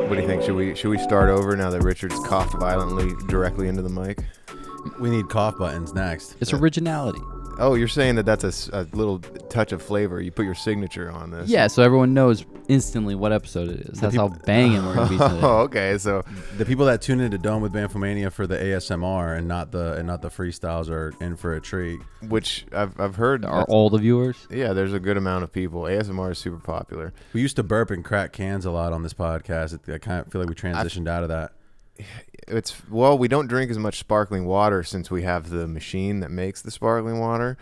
What do you think? Should we start over now that Richard's coughed violently directly into the mic? We need cough buttons next. It's originality. Oh, you're saying that that's a little touch of flavor. You put your signature on this. Yeah, so everyone knows instantly what episode it is. That's how banging we're gonna be today. Oh, okay. So the people that tune into Dome with Bamfomania for the ASMR and not the freestyles are in for a treat. Which I've heard Are all the viewers? Yeah, there's a good amount of people. ASMR is super popular. We used to burp and crack cans a lot on this podcast. I kind of feel like we transitioned out of that. We don't drink as much sparkling water since we have the machine that makes the sparkling water.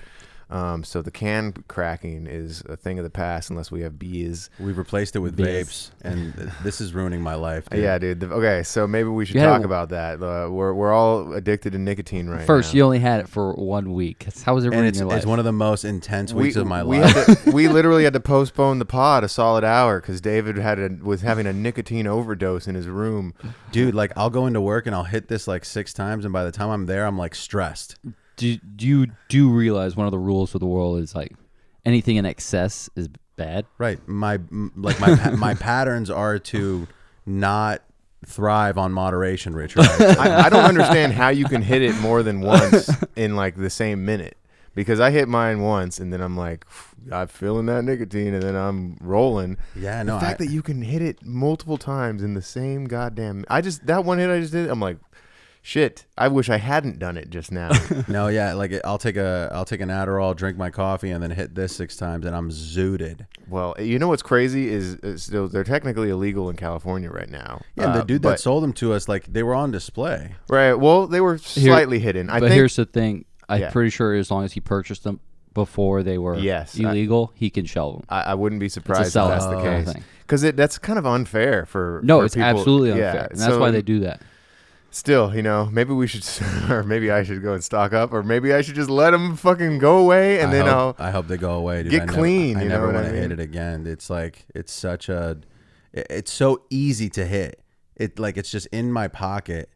So the can cracking is a thing of the past unless we have bees. We've replaced it with vapes, and this is ruining my life, dude. Yeah, dude. Okay, so maybe we should talk about that. We're all addicted to nicotine right now. First, you only had it for 1 week. How was it ruining your life? It's one of the most intense weeks of my life. We literally had to postpone the pod a solid hour because David was having a nicotine overdose in his room. Dude, like I'll go into work and I'll hit this like 6 times, and by the time I'm there, I'm like stressed. Do you realize one of the rules for the world is like anything in excess is bad? Right. My patterns are to not thrive on moderation, Richard. I don't understand how you can hit it more than once in like the same minute. Because I hit mine once and then I'm like, I'm feeling that nicotine and then I'm rolling. Yeah, no. The fact that you can hit it multiple times in the same goddamn, that one hit I just did, I'm like, shit, I wish I hadn't done it just now. No, yeah, like I'll take an Adderall, drink my coffee, and then hit this 6 times, and I'm zooted. Well, you know what's crazy is they're technically illegal in California right now. Yeah, the dude that sold them to us, like they were on display. Right. Well, they were slightly hidden. But here's the thing: I'm pretty sure as long as he purchased them before they were illegal, he can shelve them. I wouldn't be surprised if that's the case. Because that's kind of unfair for it's people. Absolutely unfair, and that's why they do that. Still, maybe we should, or maybe I should go and stock up, or maybe I should just let them fucking go away, and I hope they go away, dude. Get clean. I never want to hit it again. It's like it's so easy to hit. It's just in my pocket,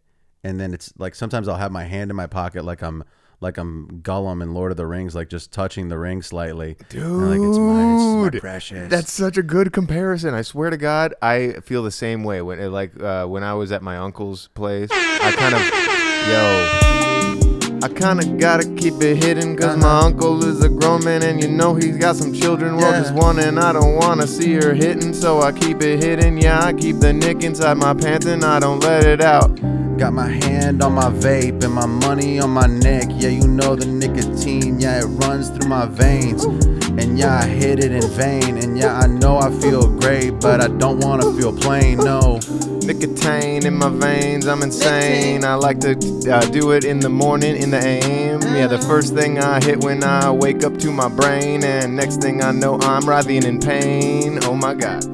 and then it's like sometimes I'll have my hand in my pocket, like I'm Gollum in Lord of the Rings, like just touching the ring slightly. Dude, like it's my precious. That's such a good comparison. I swear to God, I feel the same way. When I was at my uncle's place, I kind of gotta keep it hidden because my uncle is a grown man and he's got some children. Well, just one and I don't want to see her hitting, so I keep it hidden. Yeah, I keep the nick inside my pants and I don't let it out. Got my hand on my vape and my money on my neck. Yeah, the nicotine, yeah, it runs through my veins. And yeah, I hit it in vain. And yeah, I know I feel great, but I don't want to feel plain, no. Nicotine in my veins, I'm insane. I like to do it in the morning, in the AM. Yeah, the first thing I hit when I wake up to my brain. And next thing I know, I'm writhing in pain. Oh my God.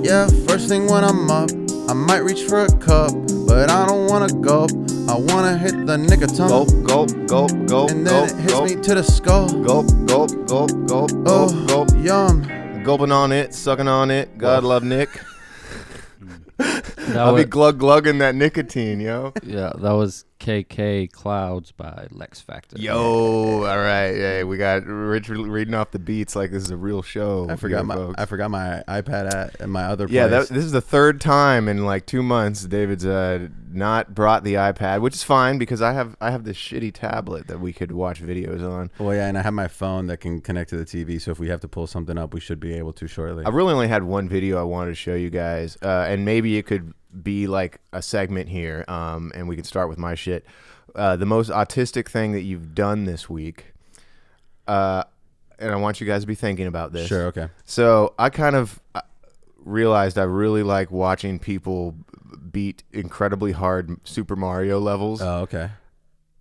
Yeah, first thing when I'm up, I might reach for a cup, but I don't want to gulp. I want to hit the nicotine. Gulp, gulp, gulp, gulp, and then it hits me to the skull. Gulp, gulp, gulp, gulp, oh, gulp, gulp. Yum. Gulping on it, sucking on it. God love Nick. I'll be glug-glugging that nicotine, yo. Yeah, that was KK Clouds by Lex Factor. Yo, all right. Yeah, we got Richard reading off the beats like this is a real show. I forgot my iPad at my other place. Yeah, this is the third time in like 2 months David's not brought the iPad, which is fine because I have this shitty tablet that we could watch videos on. Well, yeah, and I have my phone that can connect to the TV, so if we have to pull something up, we should be able to shortly. I really only had one video I wanted to show you guys, and maybe it could be like a segment here, and we can start with my shit. The most autistic thing that you've done this week, and I want you guys to be thinking about this. Sure, okay. So I kind of realized I really like watching people beat incredibly hard Super Mario levels. Oh, okay.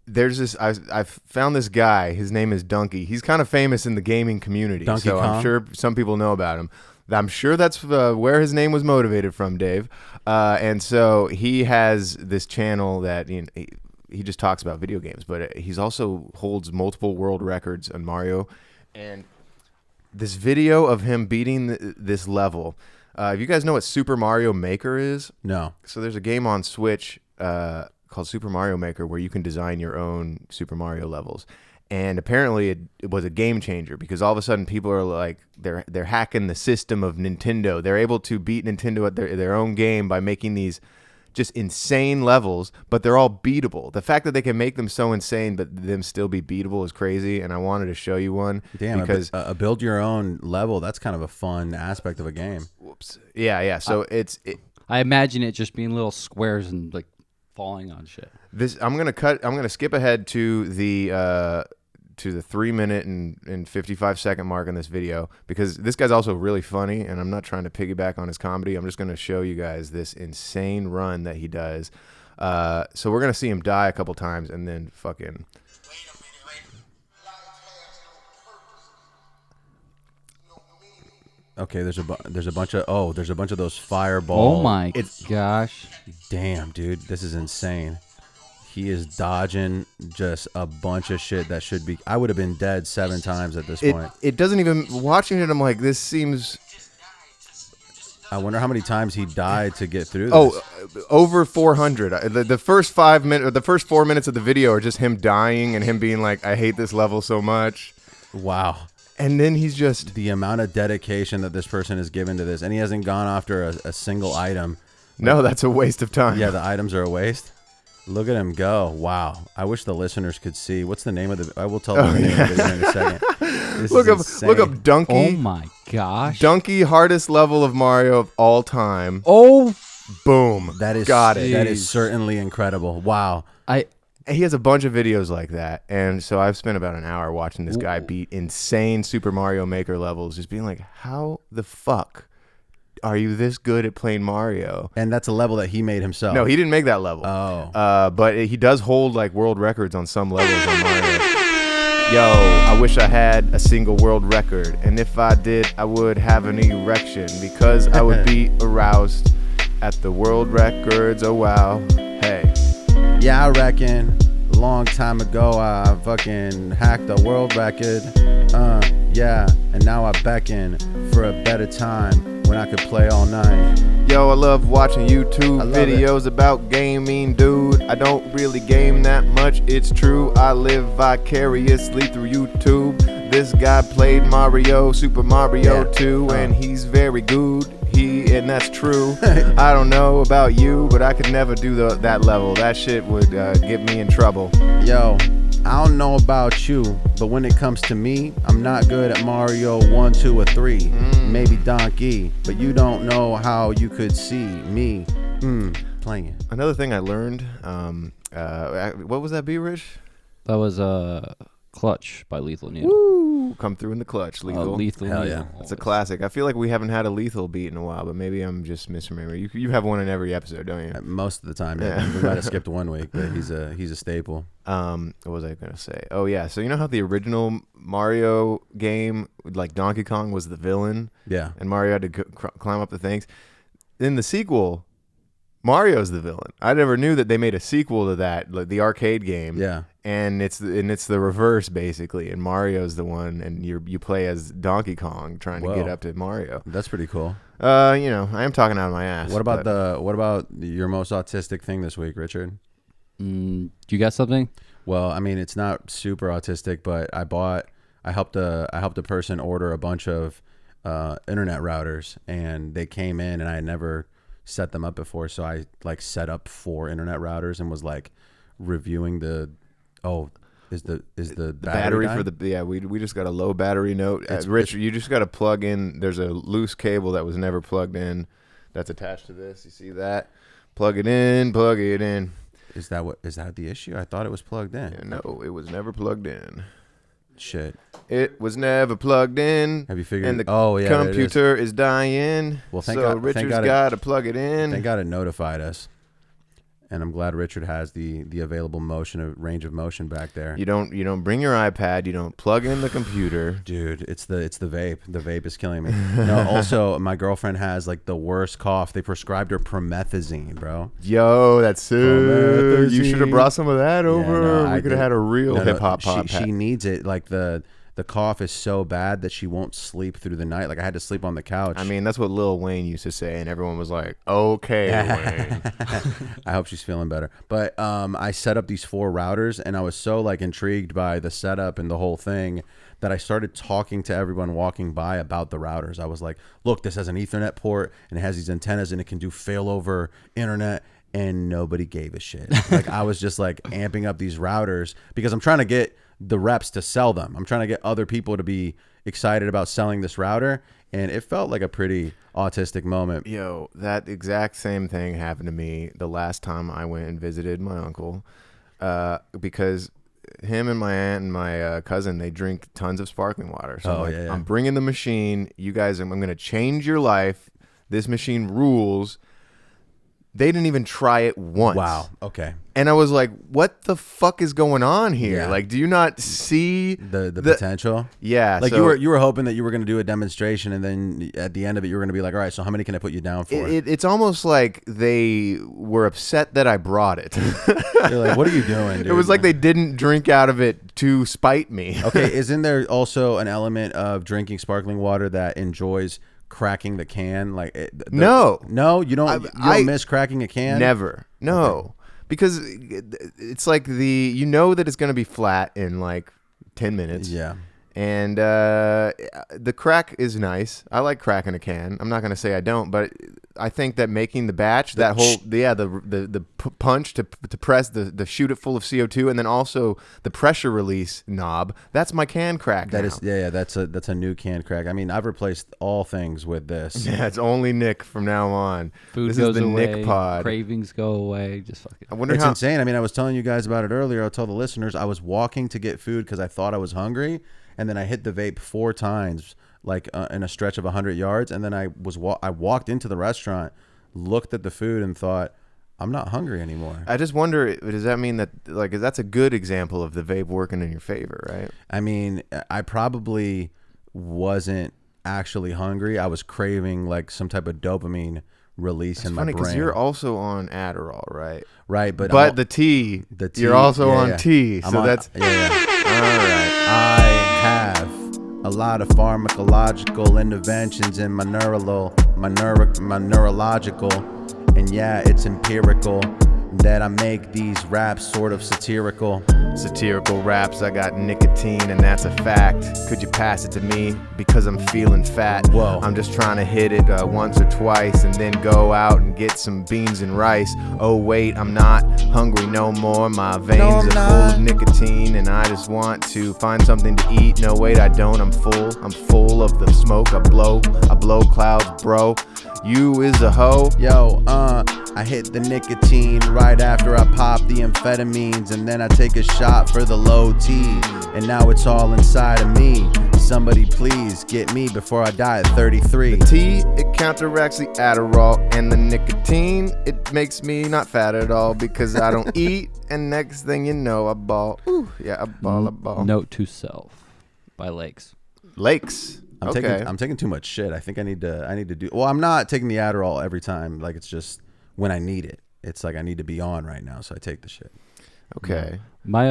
There's this, I've found this guy, his name is Donkey. He's kind of famous in the gaming community, Donkey so Kong? I'm sure some people know about him. I'm sure that's where his name was motivated from, Dave. And so he has this channel that he just talks about video games, but he's also holds multiple world records on Mario. And this video of him beating this level, if you guys know what Super Mario Maker is? No. So there's a game on Switch called Super Mario Maker where you can design your own Super Mario levels. And apparently it was a game changer because all of a sudden people are like they're hacking the system of Nintendo. They're able to beat Nintendo at their own game by making these just insane levels, but they're all beatable. The fact that they can make them so insane but them still be beatable is crazy, and I wanted to show you one. Damn, because a build your own level, that's kind of a fun aspect of a game. Whoops. Yeah. So I imagine it just being little squares and like falling on shit. I'm gonna skip ahead to the 3 minute and 55 second mark on this video because this guy's also really funny, and I'm not trying to piggyback on his comedy. I'm just gonna show you guys this insane run that he does. So we're gonna see him die a couple times and then fucking. Okay, there's a bunch of those fireballs. Oh my gosh! Damn, dude, this is insane. He is dodging just a bunch of shit that should be. I would have been dead 7 times at this point. It doesn't even. Watching it, I'm like, this seems. I wonder how many times he died to get through this. Oh, over 400. The first 5 minutes, or the first 4 minutes of the video are just him dying and him being like, I hate this level so much. Wow. And then he's just the amount of dedication that this person has given to this, and he hasn't gone after a single item. No, that's a waste of time. Yeah, the items are a waste. Look at him go. Wow. I wish the listeners could see. What's the name of the... I will tell them the name of the video in a second. Look up Donkey. Oh my gosh. Donkey, hardest level of Mario of all time. Oh. Boom. That is... Got it. That is certainly incredible. Wow. He has a bunch of videos like that. And so I've spent about an hour watching this guy beat insane Super Mario Maker levels, just being like, how the fuck are you this good at playing Mario? And that's a level that he made himself. No, he didn't make that level. Oh. But he does hold like world records on some levels on Mario. Yo, I wish I had a single world record. And if I did, I would have an erection because I would be aroused at the world records. Oh, wow. Hey. Yeah, I reckon a long time ago I fucking hacked the world record. Yeah, and now I beckon for a better time when I could play all night. Yo, I love watching YouTube videos about gaming, dude. I don't really game that much, it's true. I live vicariously through YouTube. This guy played Mario, Super Mario 2, and he's very good. And that's true. I don't know about you, but I could never do that level. That shit would get me in trouble. Yo, I don't know about you, but when it comes to me, I'm not good at Mario 1, 2, or 3. Maybe Donkey, but you don't know how you could see me playing it. Another thing I learned, what was that, B-Rich? That was Clutch by Lethal Needle. Woo! Come through in the clutch, Lethal. Lethal Hell Needle. yeah. It's a classic. I feel like we haven't had a Lethal beat in a while, but maybe I'm just misremembering. You have one in every episode, don't you? Most of the time, yeah. We might have skipped 1 week, but he's a staple. What was I gonna say? Oh yeah, so you know how the original Mario game, like Donkey Kong, was the villain? Yeah. And Mario had to climb up the things. In the sequel, Mario's the villain. I never knew that they made a sequel to that, like the arcade game. Yeah. And it's the reverse basically, and Mario's the one, and you play as Donkey Kong trying to get up to Mario. That's pretty cool. I am talking out of my ass. What about your most autistic thing this week, Richard? Do you got something? Well, I mean, it's not super autistic, but I helped a person order a bunch of internet routers, and they came in, and I had never set them up before, so I like set up 4 internet routers and was like reviewing is the battery for the we just got a low battery note. Rich, you just got to plug in. There's a loose cable that was never plugged in that's attached to this. You see that? Plug it in. Is that the issue? I thought it was plugged in. Yeah, no, it was never plugged in. Shit. It was never plugged in. Have you figured? And the computer is dying. Well, Richard's got to plug it in. Thank God it notified us. And I'm glad Richard has the available range of motion back there. You don't bring your iPad. You don't plug in the computer, dude. It's the vape. The vape is killing me. No, also my girlfriend has like the worst cough. They prescribed her promethazine, bro. Yo, that's sick. You should have brought some of that over. We could have had a real hip hop podcast. She needs it. Like the cough is so bad that she won't sleep through the night. Like, I had to sleep on the couch. I mean, that's what Lil Wayne used to say, and everyone was like, okay, Wayne. I hope she's feeling better. But I set up these 4 routers, and I was so like intrigued by the setup and the whole thing that I started talking to everyone walking by about the routers. I was like, look, this has an Ethernet port, and it has these antennas, and it can do failover internet. And nobody gave a shit. Like, I was just like amping up these routers because I'm trying to get the reps to sell them. I'm trying to get other people to be excited about selling this router. And it felt like a pretty autistic moment. Yo, that exact same thing happened to me the last time I went and visited my uncle, because him and my aunt and my cousin, they drink tons of sparkling water. So I'm bringing the machine. You guys, I'm going to change your life. This machine rules. They didn't even try it once. Wow. Okay. And I was like, what the fuck is going on here? Yeah. Like, do you not see the potential? Yeah. Like, so, you were hoping that you were going to do a demonstration, and then at the end of it, you were going to be like, all right, so how many can I put you down for? It's almost like they were upset that I brought it. You're like, what are you doing, dude? It was like they didn't drink out of it to spite me. Okay. Isn't there also an element of drinking sparkling water that enjoys cracking the can? Like, no, you don't miss cracking a can? Never. No. Okay. Because it's like you know that it's going to be flat in like 10 minutes. Yeah. And the crack is nice. I like cracking a can. I'm not going to say I don't, but I think that making the batch, the punch to press the shoot it full of CO2, and then also the pressure release knob, that's my can crack. That's a new can crack. I mean, I've replaced all things with this. Yeah, it's only Nick from now on. Food this goes is the away, Nick pod. Cravings go away. Just fucking. I wonder it's insane. I mean, I was telling you guys about it earlier. I'll tell the listeners. I was walking to get food because I thought I was hungry. And then I hit the vape 4 times, like in a stretch of 100 yards. And then I walked into the restaurant, looked at the food, and thought, I'm not hungry anymore. I just wonder, does that mean that, like, that's a good example of the vape working in your favor, right? I mean, I probably wasn't actually hungry. I was craving like some type of dopamine release in my brain. It's funny because you're also on Adderall, right? Right, but the tea, you're also on tea. So that's all right. I have a lot of pharmacological interventions in my neurological, and yeah, it's empirical that I make these raps sort of satirical raps. I got nicotine, and that's a fact. Could you pass it to me because I'm feeling fat? Whoa. I'm just trying to hit it once or twice and then go out and get some beans and rice. Oh wait, I'm not hungry no more. My veins are full of nicotine, and I just want to find something to eat. No wait, I don't. I'm full of the smoke. I blow clouds, bro. You is a hoe. Yo, I hit the nicotine right after I pop the amphetamines, and then I take a shot for the low T, and now it's all inside of me. Somebody please get me before I die at 33. The T, it counteracts the Adderall, and the nicotine, it makes me not fat at all because I don't eat, and next thing you know, I ball. Ooh, yeah, I ball. Note to self by Lakes. I'm taking too much shit. I think I need to do. Well, I'm not taking the Adderall every time. Like, it's just when I need it. It's like I need to be on right now, so I take the shit. Okay. My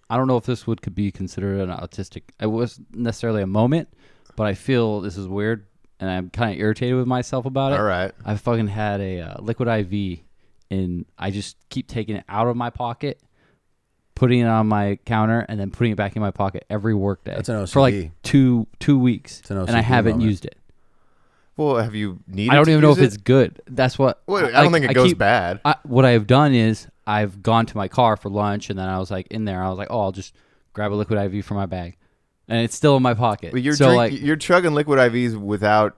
I don't know if this could be considered an autistic. It wasn't necessarily a moment, but I feel this is weird, and I'm kind of irritated with myself about it. All right. I fucking had a liquid IV, and I just keep taking it out of my pocket, putting it on my counter, and then putting it back in my pocket every work day. That's an OCD. For like two weeks, it's an OCD and I haven't moment. used it. Well, have you needed? I don't even know if it? it's good. That's what. Wait, I don't think it goes bad. What I've done is I've gone to my car for lunch, and then I was like in there. I was like, oh, I'll just grab a liquid IV from my bag, and it's still in my pocket. But you're chugging liquid IVs without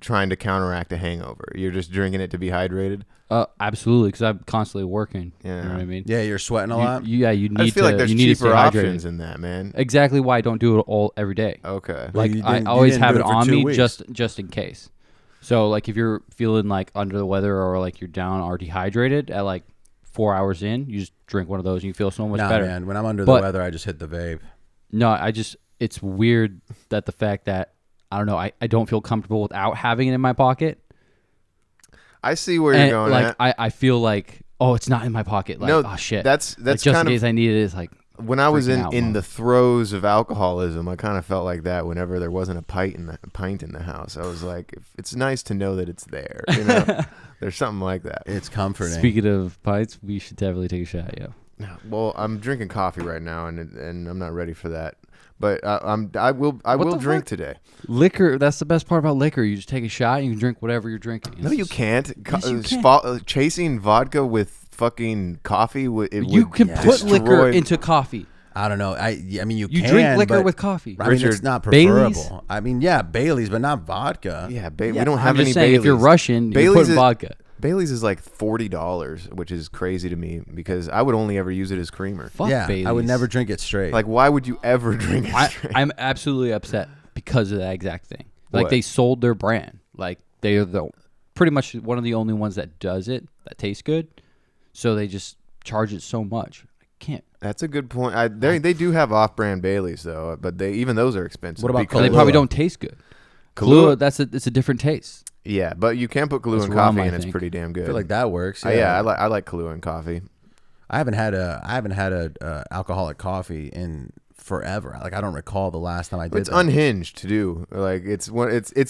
trying to counteract a hangover. You're just drinking it to be hydrated. Absolutely, because I'm constantly working. Yeah. You know what I mean? Yeah, you're sweating a lot. You need I feel like there's cheaper options hydrated. in that, man. Exactly why I don't do it all every day. Okay. Like I always have it on me just in case. So like if you're feeling like under the weather or like you're down or dehydrated at like 4 hours in, you just drink one of those and you feel so much better. Man, when I'm under the weather, I just hit the vape. No, it's weird that the fact that I don't know, I don't feel comfortable without having it in my pocket. I see where you're going. Like I feel like, oh, it's not in my pocket. Like, no, oh shit. That's like, just kind in case I need it. It's like when I was freaking out in mode. the throes of alcoholism, I kind of felt like that whenever there wasn't a pint in the house. I was like, it's nice to know that it's there. You know, there's something like that. It's comforting. Speaking of pints, we should definitely take a shot, yo. Well, I'm drinking coffee right now, and I'm not ready for that. But I will drink today. Liquor, that's the best part about liquor. You just take a shot and you can drink whatever you're drinking. No, you can't. Yes, you can. Chasing vodka with fucking coffee. You can put liquor into coffee. I don't know. I mean, you You can, drink liquor but, with coffee. I mean, it's not Baileys? preferable. I mean, yeah, Bailey's, but not vodka. Yeah, we don't have I'm any just saying, Baileys. if you're Russian, Baileys you put is- vodka. Bailey's is like $40, which is crazy to me because I would only ever use it as creamer. Fuck Yeah, Baileys. I would never drink it straight. Like, why would you ever drink it straight? I'm absolutely upset because of that exact thing. Like What? they sold their brand. Like they are pretty much one of the only ones that does it that tastes good. So they just charge it so much. I can't. That's a good point. They do have off-brand Baileys though, but even those are expensive. What about because- They probably Kahlua. don't taste good. Kahlua? Kahlua, it's a different taste. Yeah, but you can put Kahlua That's in rum, coffee, I and it's think. pretty damn good. I feel like that works. Yeah, I like Kahlua in coffee. I haven't had a alcoholic coffee in forever. Like I don't recall the last time I did. It's that. unhinged to do. Like it's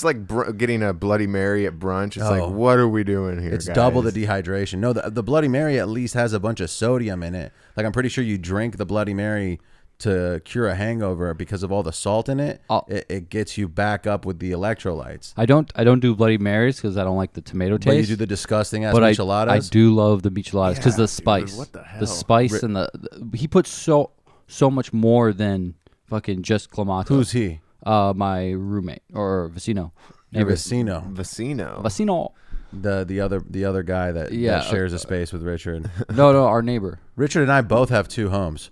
like getting a Bloody Mary at brunch. It's Oh. like, what are we doing here? It's guys? double the dehydration. No, the Bloody Mary at least has a bunch of sodium in it. Like I'm pretty sure you drink the Bloody Mary to cure a hangover because of all the salt in it. It gets you back up with the electrolytes. I don't do Bloody Marys because I don't like the tomato But you taste. do the disgusting ass but micheladas. I do love the micheladas because Yeah, the spice, dude, what the hell? the spice, and he puts so much more than fucking just clamato. Who's he? My roommate or vecino. Your Neighbor. vecino. Vecino. The other guy that shares a space with Richard. No, our neighbor. Richard and I both have 2 homes.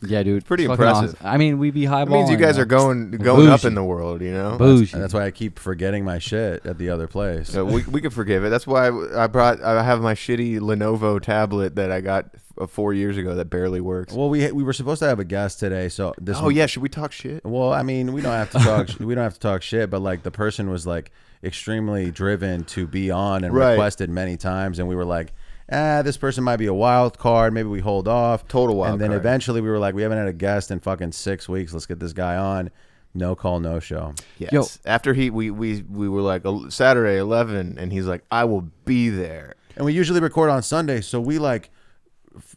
Yeah, dude. Pretty Fucking impressive. awesome. I mean, we be highballing. It means you guys are going up Bougie. in the world, you know. bougie. And that's why I keep forgetting my shit at the other place. So we could forgive it. That's why I have my shitty Lenovo tablet that I got 4 years ago that barely works. Well, we were supposed to have a guest today, so this. Oh yeah, should we talk shit? Well, I mean, we don't have to talk. We don't have to talk shit, but like the person was like extremely driven to be on and Right. requested many times, and we were like, this person might be a wild card. Maybe we hold off. Total wild And then card. eventually we were like, we haven't had a guest in fucking 6 weeks. Let's get this guy on. No call, no show. Yes. Yo. After we were like Saturday 11, and he's like, I will be there. And we usually record on Sunday, so we like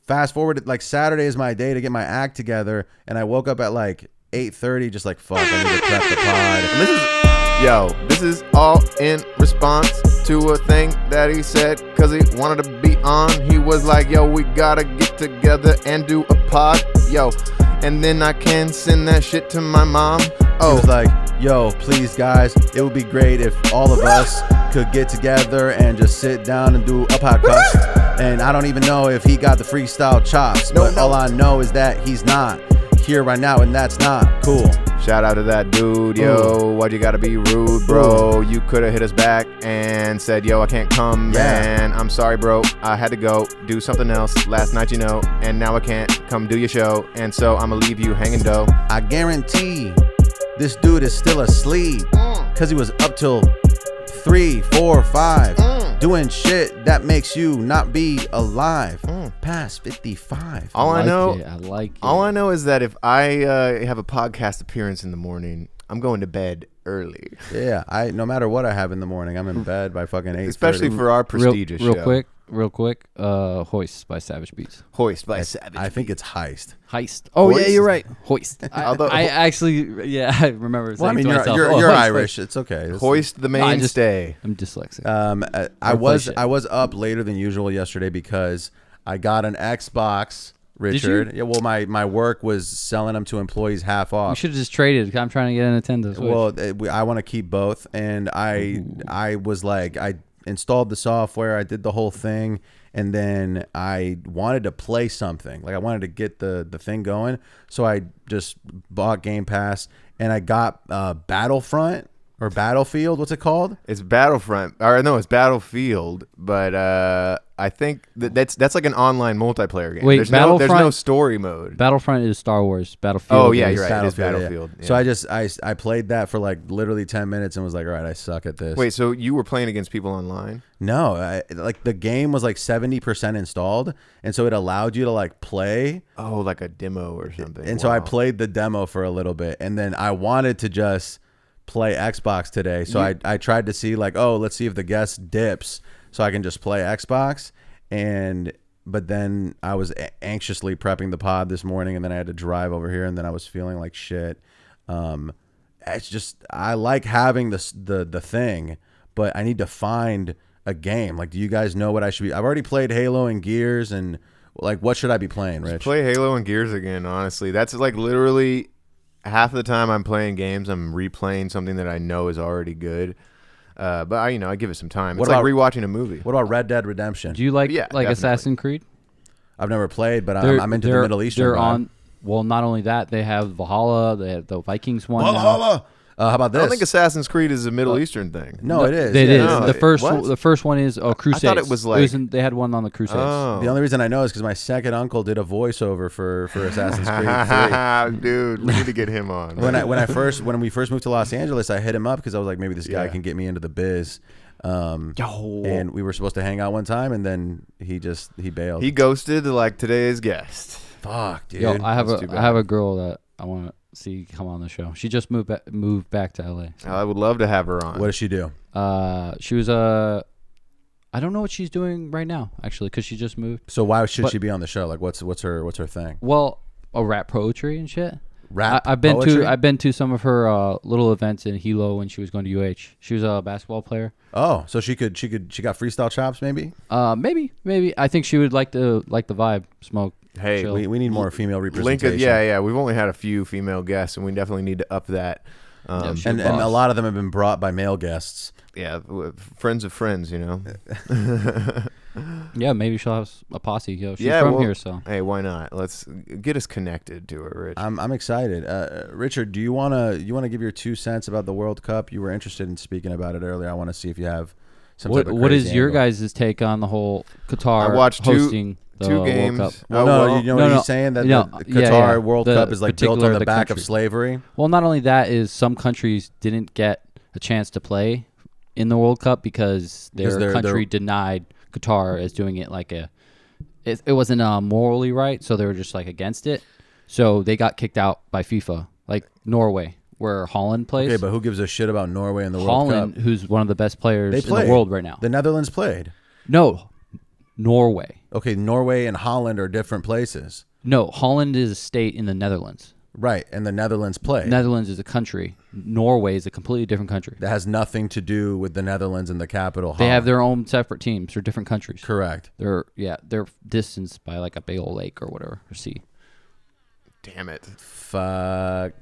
fast forward. Like Saturday is my day to get my act together, and I woke up at like 8:30, just like fuck. I need to prep the pod. And this is all in response to a thing that he said because he wanted to be on. He was like, yo, we gotta get together and do a pod, yo. And then I can send that shit to my mom. He Oh, was like, yo, please guys, it would be great if all of us could get together and just sit down and do a podcast. And I don't even know if he got the freestyle chops, but all I know is that he's not here right now, and that's not cool. shout out to that dude, yo. Why'd you gotta be rude, bro? You could have hit us back and said, yo, I can't come, man. I'm sorry, bro. I had to go do something else last night, you know, and now I can't come do your show. And so I'm gonna leave you hanging, dough. I guarantee this dude is still asleep because he was up till 3, 4, 5 doing shit that makes you not be alive past 55. All I know, I like it. all I know is that if I have a podcast appearance in the morning, I'm going to bed early, Yeah, no matter what I have in the morning, I'm in bed by fucking 8:30. especially for our prestigious real show. real quick. Hoist by Savage Beats. Hoist by Savage. I think it's heist. Heist. Oh Hoist? yeah, you're right. Hoist. Although- I actually, yeah, I remember. Well, I saying mean, to you're myself, you're, oh, you're Hoist, Irish. It's okay. Hoist the No, I just- mainstay. I'm dyslexic. I Replace was up later than usual yesterday because I got an Xbox. Richard, yeah. Well, my work was selling them to employees half we off. should have just traded. I'm trying to get a Nintendo Switch. Well, I want to keep both, and I was like, I installed the software, I did the whole thing, and then I wanted to play something. Like I wanted to get the thing going, so I just bought Game Pass, and I got Battlefront Or Battlefield? What's it called? It's Battlefront. Or no, it's Battlefield. But I think that's like an online multiplayer game. Wait, there's Battlefront? no story mode. Battlefront is Star Wars. Battlefield. Oh yeah, is you're right. It is Battlefield. Battlefield. So I played that for like literally 10 minutes and was like, all right, I suck at this. Wait, so you were playing against people online? No, like the game was like 70% installed, and so it allowed you to like play. Oh, like a demo or something. And so I played the demo for a little bit, and then I wanted to just play Xbox today. So I tried to see like, oh, let's see if the guest dips so I can just play Xbox. But then I was anxiously prepping the pod this morning, and then I had to drive over here, and then I was feeling like shit. It's just, I like having the thing, but I need to find a game. Like, do you guys know what I should be? I've already played Halo and Gears, and like, what should I be playing, Rich? Just play Halo and Gears again, honestly. That's like literally half the time I'm playing games, I'm replaying something that I know is already good. But I give it some time. It's like rewatching a movie. What about Red Dead Redemption? Do you like definitely. Assassin's Creed? I've never played, but I'm into the Middle Eastern. They're on. Well, not only that, they have Valhalla. They have the Vikings one. Valhalla. How about this? I don't think Assassin's Creed is a Middle Eastern thing. No, it is. It is. No, The first one is Crusades. I thought it was like they had one on the Crusades. Oh. The only reason I know is because my second uncle did a voiceover for Assassin's Creed 3. Dude, we need to get him on. When we first moved to Los Angeles, I hit him up because I was like, maybe this guy can get me into the biz. And we were supposed to hang out one time, and then he bailed. He ghosted like today's guest. Fuck, dude. Yo, I have a girl that I want to see come on the show. She just moved back to LA. So. I would love to have her on. What does she do? She was I don't know what she's doing right now, actually, because she just moved. So why should she be on the show? Like, what's her thing? Well, rap poetry and shit. Rap I've been to some of her little events in Hilo when she was going to UH. She was a basketball player. Oh, so she got freestyle chops, maybe? Maybe. I think she would like the vibe, smoke. Hey, we need more female representation. Yeah. We've only had a few female guests, and we definitely need to up that. And a lot of them have been brought by male guests. Yeah, friends of friends, Yeah, maybe she'll have a posse. She's from here, so. Hey, why not? Let's get us connected to her, Rich. I'm excited. Richard, do you wanna give your 2 cents about the World Cup? You were interested in speaking about it earlier. I want to see if you have some type of What is crazy your angle. guys' take on the whole Qatar I watched hosting two games. World Cup? What he's saying? That the Qatar World Cup is like built on the back country. of slavery? Well, not only that, is some countries didn't get a chance to play in the World Cup because their country denied Qatar as doing it like it wasn't morally right, so they were just like against it. So they got kicked out by FIFA, like Norway, where Holland plays. Okay, but who gives a shit about Norway in the World Cup? Holland, who's one of the best players in the world right now. The Netherlands played. No, Norway. Okay, Norway and Holland are different places. No, Holland is a state in the Netherlands. Right, and the Netherlands played. Netherlands is a country. Norway is a completely different country. That has nothing to do with the Netherlands and the capital. They Holland. have their own separate teams. They're different countries. Correct. They're distanced by like a big old lake or whatever, or sea. Damn it. Fuck.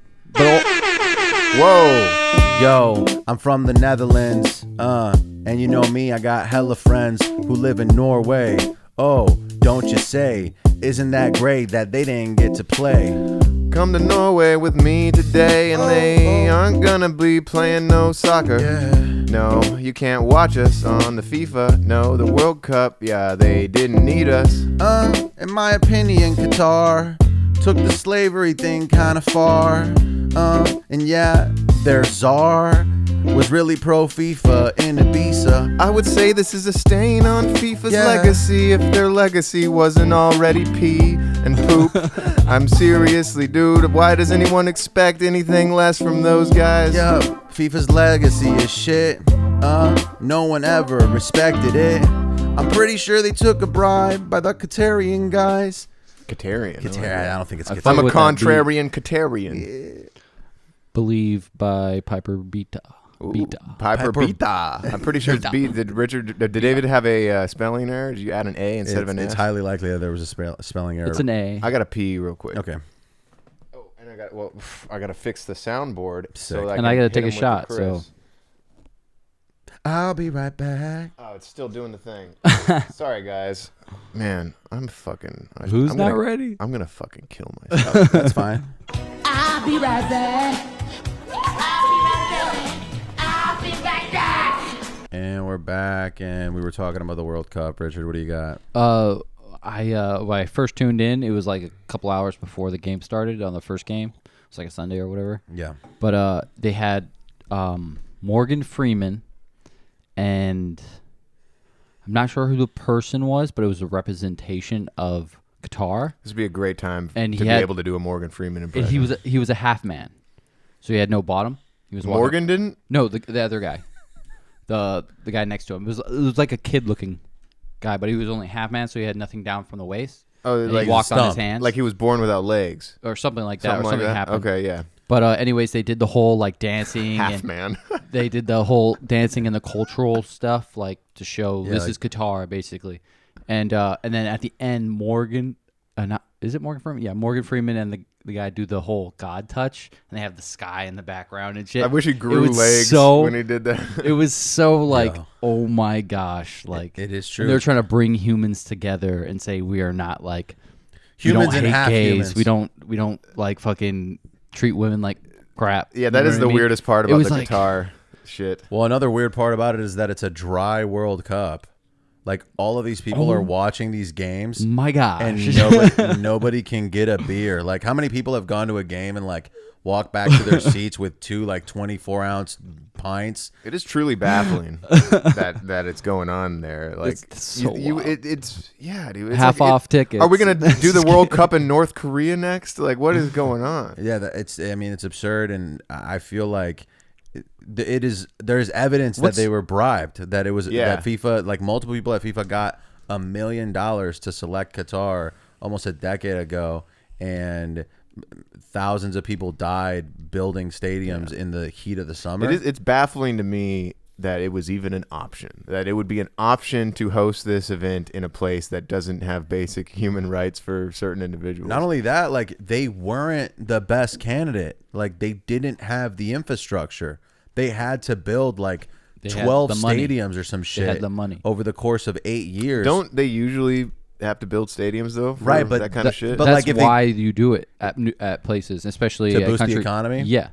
Whoa. Yo, I'm from the Netherlands. And you know me, I got hella friends who live in Norway. Oh, don't you say, isn't that great that they didn't get to play? Come to Norway with me today, and they aren't gonna be playing no soccer. Yeah. No, you can't watch us on the FIFA. No, the World Cup, yeah, they didn't need us. In my opinion, Qatar took the slavery thing kind of far. And yeah, their czar was really pro FIFA in Ibiza. I would say this is a stain on FIFA's legacy if their legacy wasn't already pee and poop. I'm seriously, dude, why does anyone expect anything less from those guys? Yeah, FIFA's legacy is shit. No one ever respected it. I'm pretty sure they took a bribe by the Qatarian guys. Qatarian. I don't think it's Qatarian. I'm a contrarian Qatarian. Believe by Piper Beta. Piper Beta. I'm pretty sure it's B. Did David have a spelling error? Did you add an A instead of an S? It's highly likely that there was a spelling error. It's an A. I got to pee real quick. Okay. Oh, and I got to fix the soundboard. So and I got to take a shot. So I'll be right back. Oh, it's still doing the thing. Sorry, guys. Man, I'm fucking. Who's not ready? I'm gonna fucking kill myself. That's fine. I'll be right back. I'll be right back. And we're back, and we were talking about the World Cup. Richard, what do you got? When I first tuned in, it was like a couple hours before the game started on the first game. It's like a Sunday or whatever. Yeah. But they had Morgan Freeman, and I'm not sure who the person was, but it was a representation of Qatar. This would be a great time And to be able to do a Morgan Freeman And impression. he was a half man, so he had no bottom. He was walking. Morgan didn't? No, the other guy, the guy next to him. It was like a kid looking guy, but he was only half man, so he had nothing down from the waist. Oh, And like he walked on his stump. hands, Like he was born without legs. or something like that, or something like that? happened. Okay, yeah. But anyways, they did the whole like dancing, Half and man. they did the whole dancing and the cultural stuff, like to show Yeah, this like- is Qatar basically, and then at the end, Morgan, is it Morgan Freeman? Yeah, Morgan Freeman and the guy do the whole God touch, and they have the sky in the background and shit. I wish he grew was legs so- when he did that. It was so like, Yeah. oh my gosh, like It is and true. they're trying to bring humans together and say we are not like Humans we don't and hate half gays. humans. We don't like fucking treat women like crap. Yeah, You that know is what the I mean? weirdest part It about was the like- guitar shit. Well, another weird part about it is that it's a dry World Cup. Like, all of these people are watching these games, My gosh. and nobody can get a beer. Like, how many people have gone to a game and, like, walked back to their seats with two, like, 24-ounce pints? It is truly baffling that it's going on there. Like It's so wild. it's yeah, dude. It's Half like, off tickets. Are we gonna do the World Cup in North Korea next? Like, what is going on? Yeah, it's absurd, and I feel like there's evidence that they were bribed, that it was that FIFA, like multiple people at FIFA got $1 million to select Qatar almost a decade ago, and thousands of people died building stadiums in the heat of the summer. It's baffling to me that it was even an option, that it would be an option to host this event in a place that doesn't have basic human rights for certain individuals. Not only that, like, they weren't the best candidate. Like, they didn't have the infrastructure. They had to build like They had 12 the money. stadiums or some shit. had the money. Over the course of 8 years. Don't they usually have to build stadiums though? For Right, but that kind of shit. but That's like if why you do it at places, especially To at boost the country. economy? Yeah,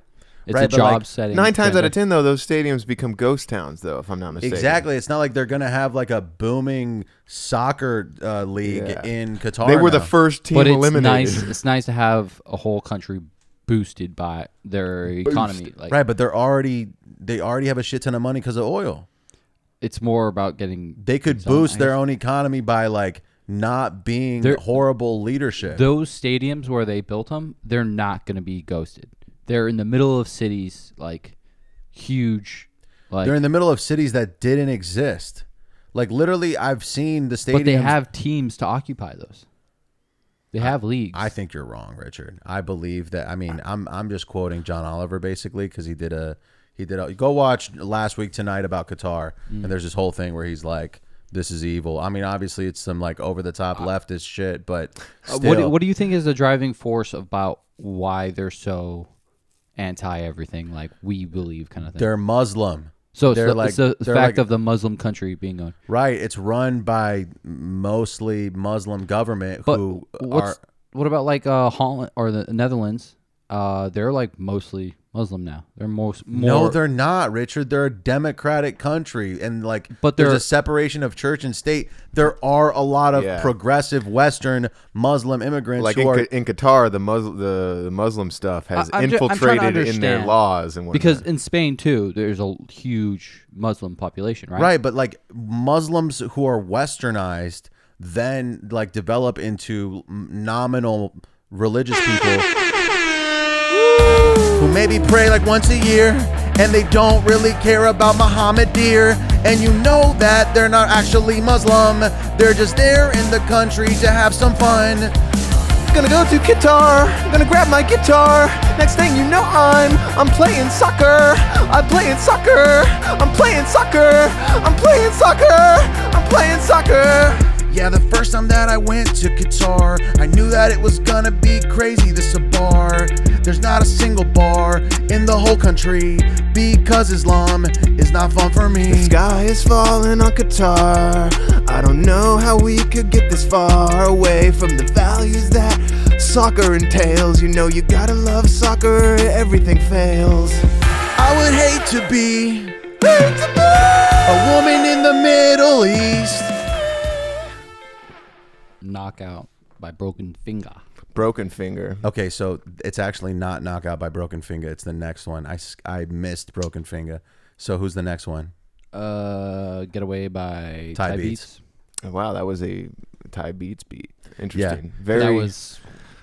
it's Right, a but, job like, setting. 9 times thing. out of 10 though, those stadiums become ghost towns though, if I'm not mistaken. Exactly. It's not like they're gonna have like a booming soccer league Yeah. in Qatar. They were the now. first team But it's eliminated. nice. It's nice to have a whole country boosted by their economy. Like, Right, but they already have a shit ton of money because of oil. it's more about getting. They could its own boost their ice. own economy by like not being They're- horrible leadership. Those stadiums where they built them, they're not going to be ghosted. They're in the middle of cities, like huge. Like, They're in the middle of cities that didn't exist. Like, literally, I've seen the stadiums. but they have teams to occupy those. They have leagues. I think you're wrong, Richard. I believe that. I mean, I'm just quoting John Oliver basically because he did a go watch Last Week Tonight about Qatar, and there's this whole thing where he's like, "This is evil." I mean, obviously it's some like over the top leftist shit, but still. What do you think is the driving force about why they're so anti everything? Like we believe, kind of thing. They're Muslim. So they're it's the they're fact like- of the Muslim country being owned. Right. It's run by mostly Muslim government But who what about like Holland or the Netherlands? They're like mostly Muslim now. They're more. No, they're not, Richard. They're a democratic country, and like, But there's they're- a separation of church and state. There are a lot of Yeah. progressive Western Muslim immigrants Like who are. in Qatar, the Muslim stuff has I'm trying to infiltrated in their understand. laws and whatnot. because in Spain too, there's a huge Muslim population, right? Right, but like Muslims who are westernized then like develop into nominal religious people who maybe pray like once a year and they don't really care about Muhammad, dear. And you know that they're not actually Muslim. They're just there in the country to have some fun. Gonna go to Qatar, gonna grab my guitar. Next thing you know, I'm playing soccer. I'm playing soccer. I'm playing soccer. I'm playing soccer. I'm playing soccer. Yeah, the first time that I went to Qatar, I knew that it was gonna be crazy. This a bar. There's not a single bar in the whole country because Islam is not fun for me. The sky is falling on Qatar. I don't know how we could get this far away from the values that soccer entails. You know you gotta love soccer, everything fails. I would hate to be A woman in the Middle East. Knockout by Broken Finger. Broken Finger. Okay, so it's actually not Knockout by Broken Finger. It's the next one. I missed Broken Finger. So who's the next one? Getaway by Ty Ty Beats. Beats. Wow, that was a Ty Beats beat. Interesting. Yeah. Very. That was.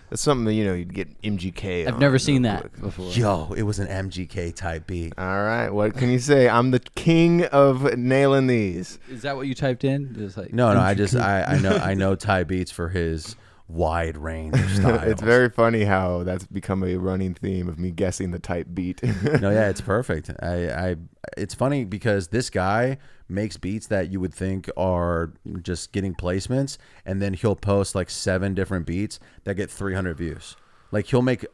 That's something that, you'd get MGK I've on never real seen quick. that before. Yo, it was an MGK type beat. All right, what can you say? I'm the king of nailing these. Is that what you typed in? Just like No, I know Ty Beats for his wide range of styles. It's very funny how that's become a running theme of me guessing the type beat. No, yeah, it's perfect. It's funny because this guy makes beats that you would think are just getting placements, and then he'll post like 7 different beats that get 300 views. Like he'll make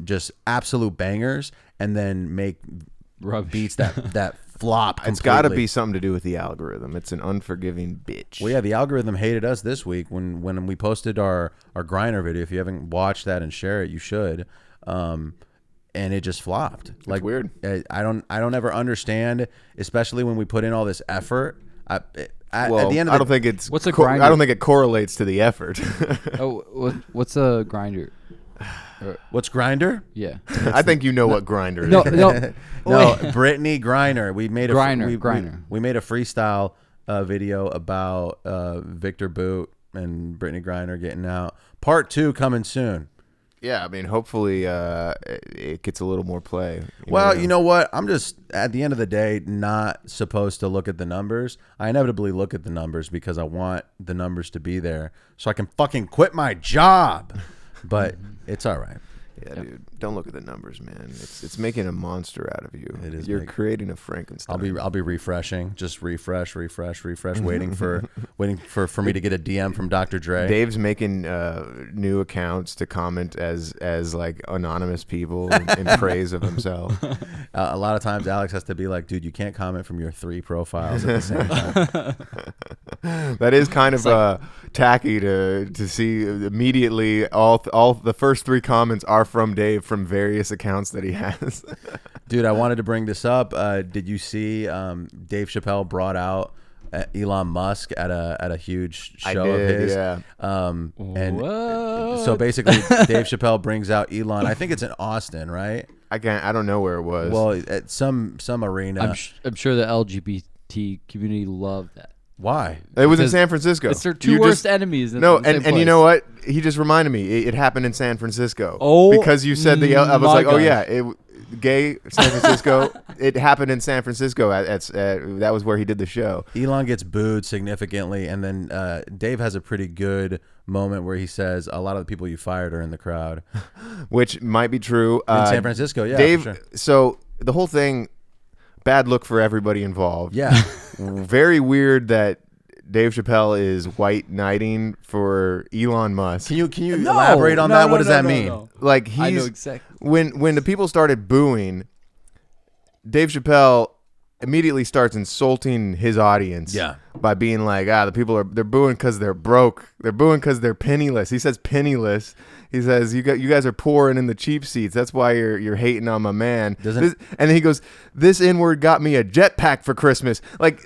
just absolute bangers and then make Rubbish. beats that flop completely. It's got to be something to do with the algorithm. It's an unforgiving bitch. Well, yeah, the algorithm hated us this week when we posted our Grindr video. If you haven't watched that and share it, you should. And it just flopped. Like weird. I don't ever understand, especially when we put in all this effort. At the end of I don't think it's. What's a grinder? I don't think it correlates to the effort. Oh, what's a grinder? What's Grindr? Yeah. I think you know what Grinder is. No, Brittany Griner. We made a Griner. We made a freestyle video about Victor Boot and Brittany Griner getting out. Part 2 coming soon. Yeah, I mean, hopefully it gets a little more play. You know what? I'm just, at the end of the day, not supposed to look at the numbers. I inevitably look at the numbers because I want the numbers to be there so I can fucking quit my job. But it's all right. Yeah, dude. Don't look at the numbers, man. It's making a monster out of you. It is. You're creating a Frankenstein. I'll be refreshing, just refresh, waiting for me to get a DM from Dr. Dre. Dave's making new accounts to comment as like anonymous people in praise of himself. A lot of times Alex has to be like, dude, you can't comment from your 3 profiles at the same time. That is kind of tacky to see immediately. All the first 3 comments are from Dave from various accounts that he has. Dude, I wanted to bring this up. Did you see Dave Chapelle brought out Elon Musk at a huge show of his? Yeah. And What? so basically, Dave Chapelle brings out Elon. I think it's in Austin, right? I don't know where it was. Well, at some arena. I'm sure the LGBT community loved that. Why? It was in Because San Francisco. It's their 2 worst enemies. No, in the same and you place. know what? He just reminded me. It happened in San Francisco. Oh, because you said I was my like, oh gosh. yeah, gay San Francisco. It happened in San Francisco. That was where he did the show. Elon gets booed significantly, and then Dave has a pretty good moment where he says, a lot of the people you fired are in the crowd. Which might be true. In San Francisco, yeah, Dave, for sure. So the whole thing, bad look for everybody involved. Yeah. Very weird that Dave Chapelle is white knighting for Elon Musk. Can you elaborate on that? What does that mean? No. Like I know he's exactly. when the people started booing, Dave Chapelle immediately starts insulting his audience. Yeah. By being like, the people they're booing because they're broke. They're booing because they're penniless. He says penniless. He says you guys are poor and in the cheap seats. That's why you're hating on my man. And then he goes, this N-word got me a jetpack for Christmas. Like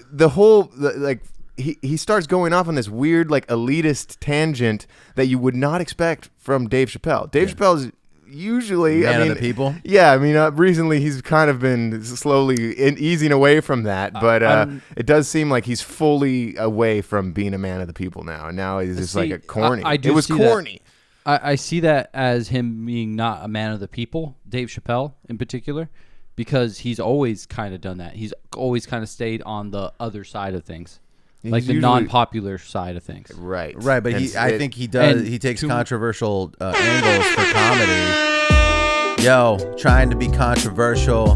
he starts going off on this weird like elitist tangent that you would not expect from Dave Chapelle. Dave Chappelle is usually Man of the people. Yeah, I mean, recently he's kind of been slowly easing away from that, but it does seem like he's fully away from being a man of the people now. And now he's just like a corny. It was corny. I see that as him being not a man of the people, Dave Chapelle in particular, because he's always kind of done that. He's always kind of stayed on the other side of things. Like the non-popular side of things. Right. But I think he does. He takes controversial angles for comedy. Yo, trying to be controversial.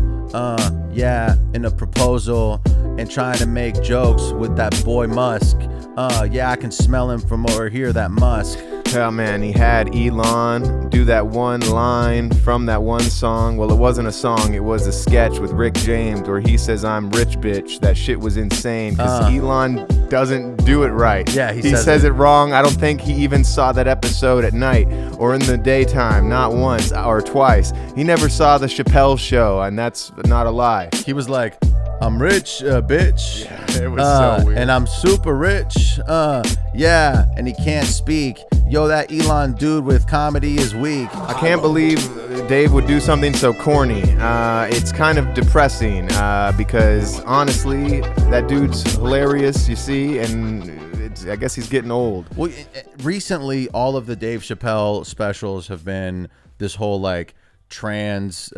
In a proposal and trying to make jokes with that boy Musk. I can smell him from over here, that Musk. Oh man, he had Elon do that one line from that one song. Well, it wasn't a song, it was a sketch with Rick James where he says, I'm rich, bitch. That shit was insane because Elon doesn't do it right. Yeah, he says it wrong. I don't think he even saw that episode at night or in the daytime, not once or twice. He never saw the Chappelle show, and that's not a lie. He was like, I'm rich, bitch. Yeah, it was so weird. And I'm super rich. Yeah, and he can't speak. Yo, that Elon dude with comedy is weak. I can't believe Dave would do something so corny. It's kind of depressing because honestly, that dude's hilarious, you see, and I guess he's getting old. Well, recently, all of the Dave Chapelle specials have been this whole like trans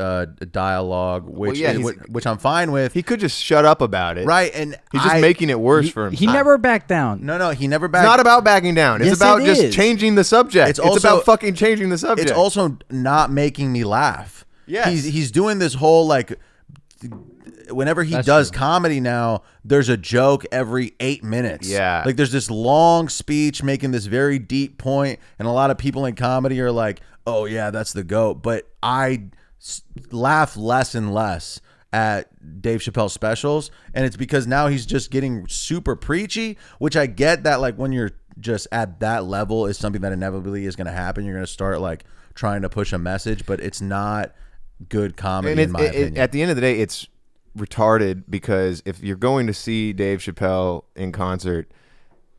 dialogue, which which I'm fine with. He could just shut up about it, right? And he's just making it worse for himself. He never backed down. No, he never backed. It's not about backing down. It's Yes, about it just is. changing the subject. It's about fucking changing the subject. It's also not making me laugh. Yes. He's doing this whole like whenever he does comedy now, there's a joke every 8 minutes. Yeah. Like there's this long speech making this very deep point, and a lot of people in comedy are like, oh yeah, that's the GOAT. But I laugh less and less at Dave Chappelle specials, and it's because now he's just getting super preachy, which I get that like when you're just at that level is something that inevitably is going to happen. You're going to start like trying to push a message, but it's not good comedy in my opinion. At the end of the day, it's retarded because if you're going to see Dave Chappelle in concert,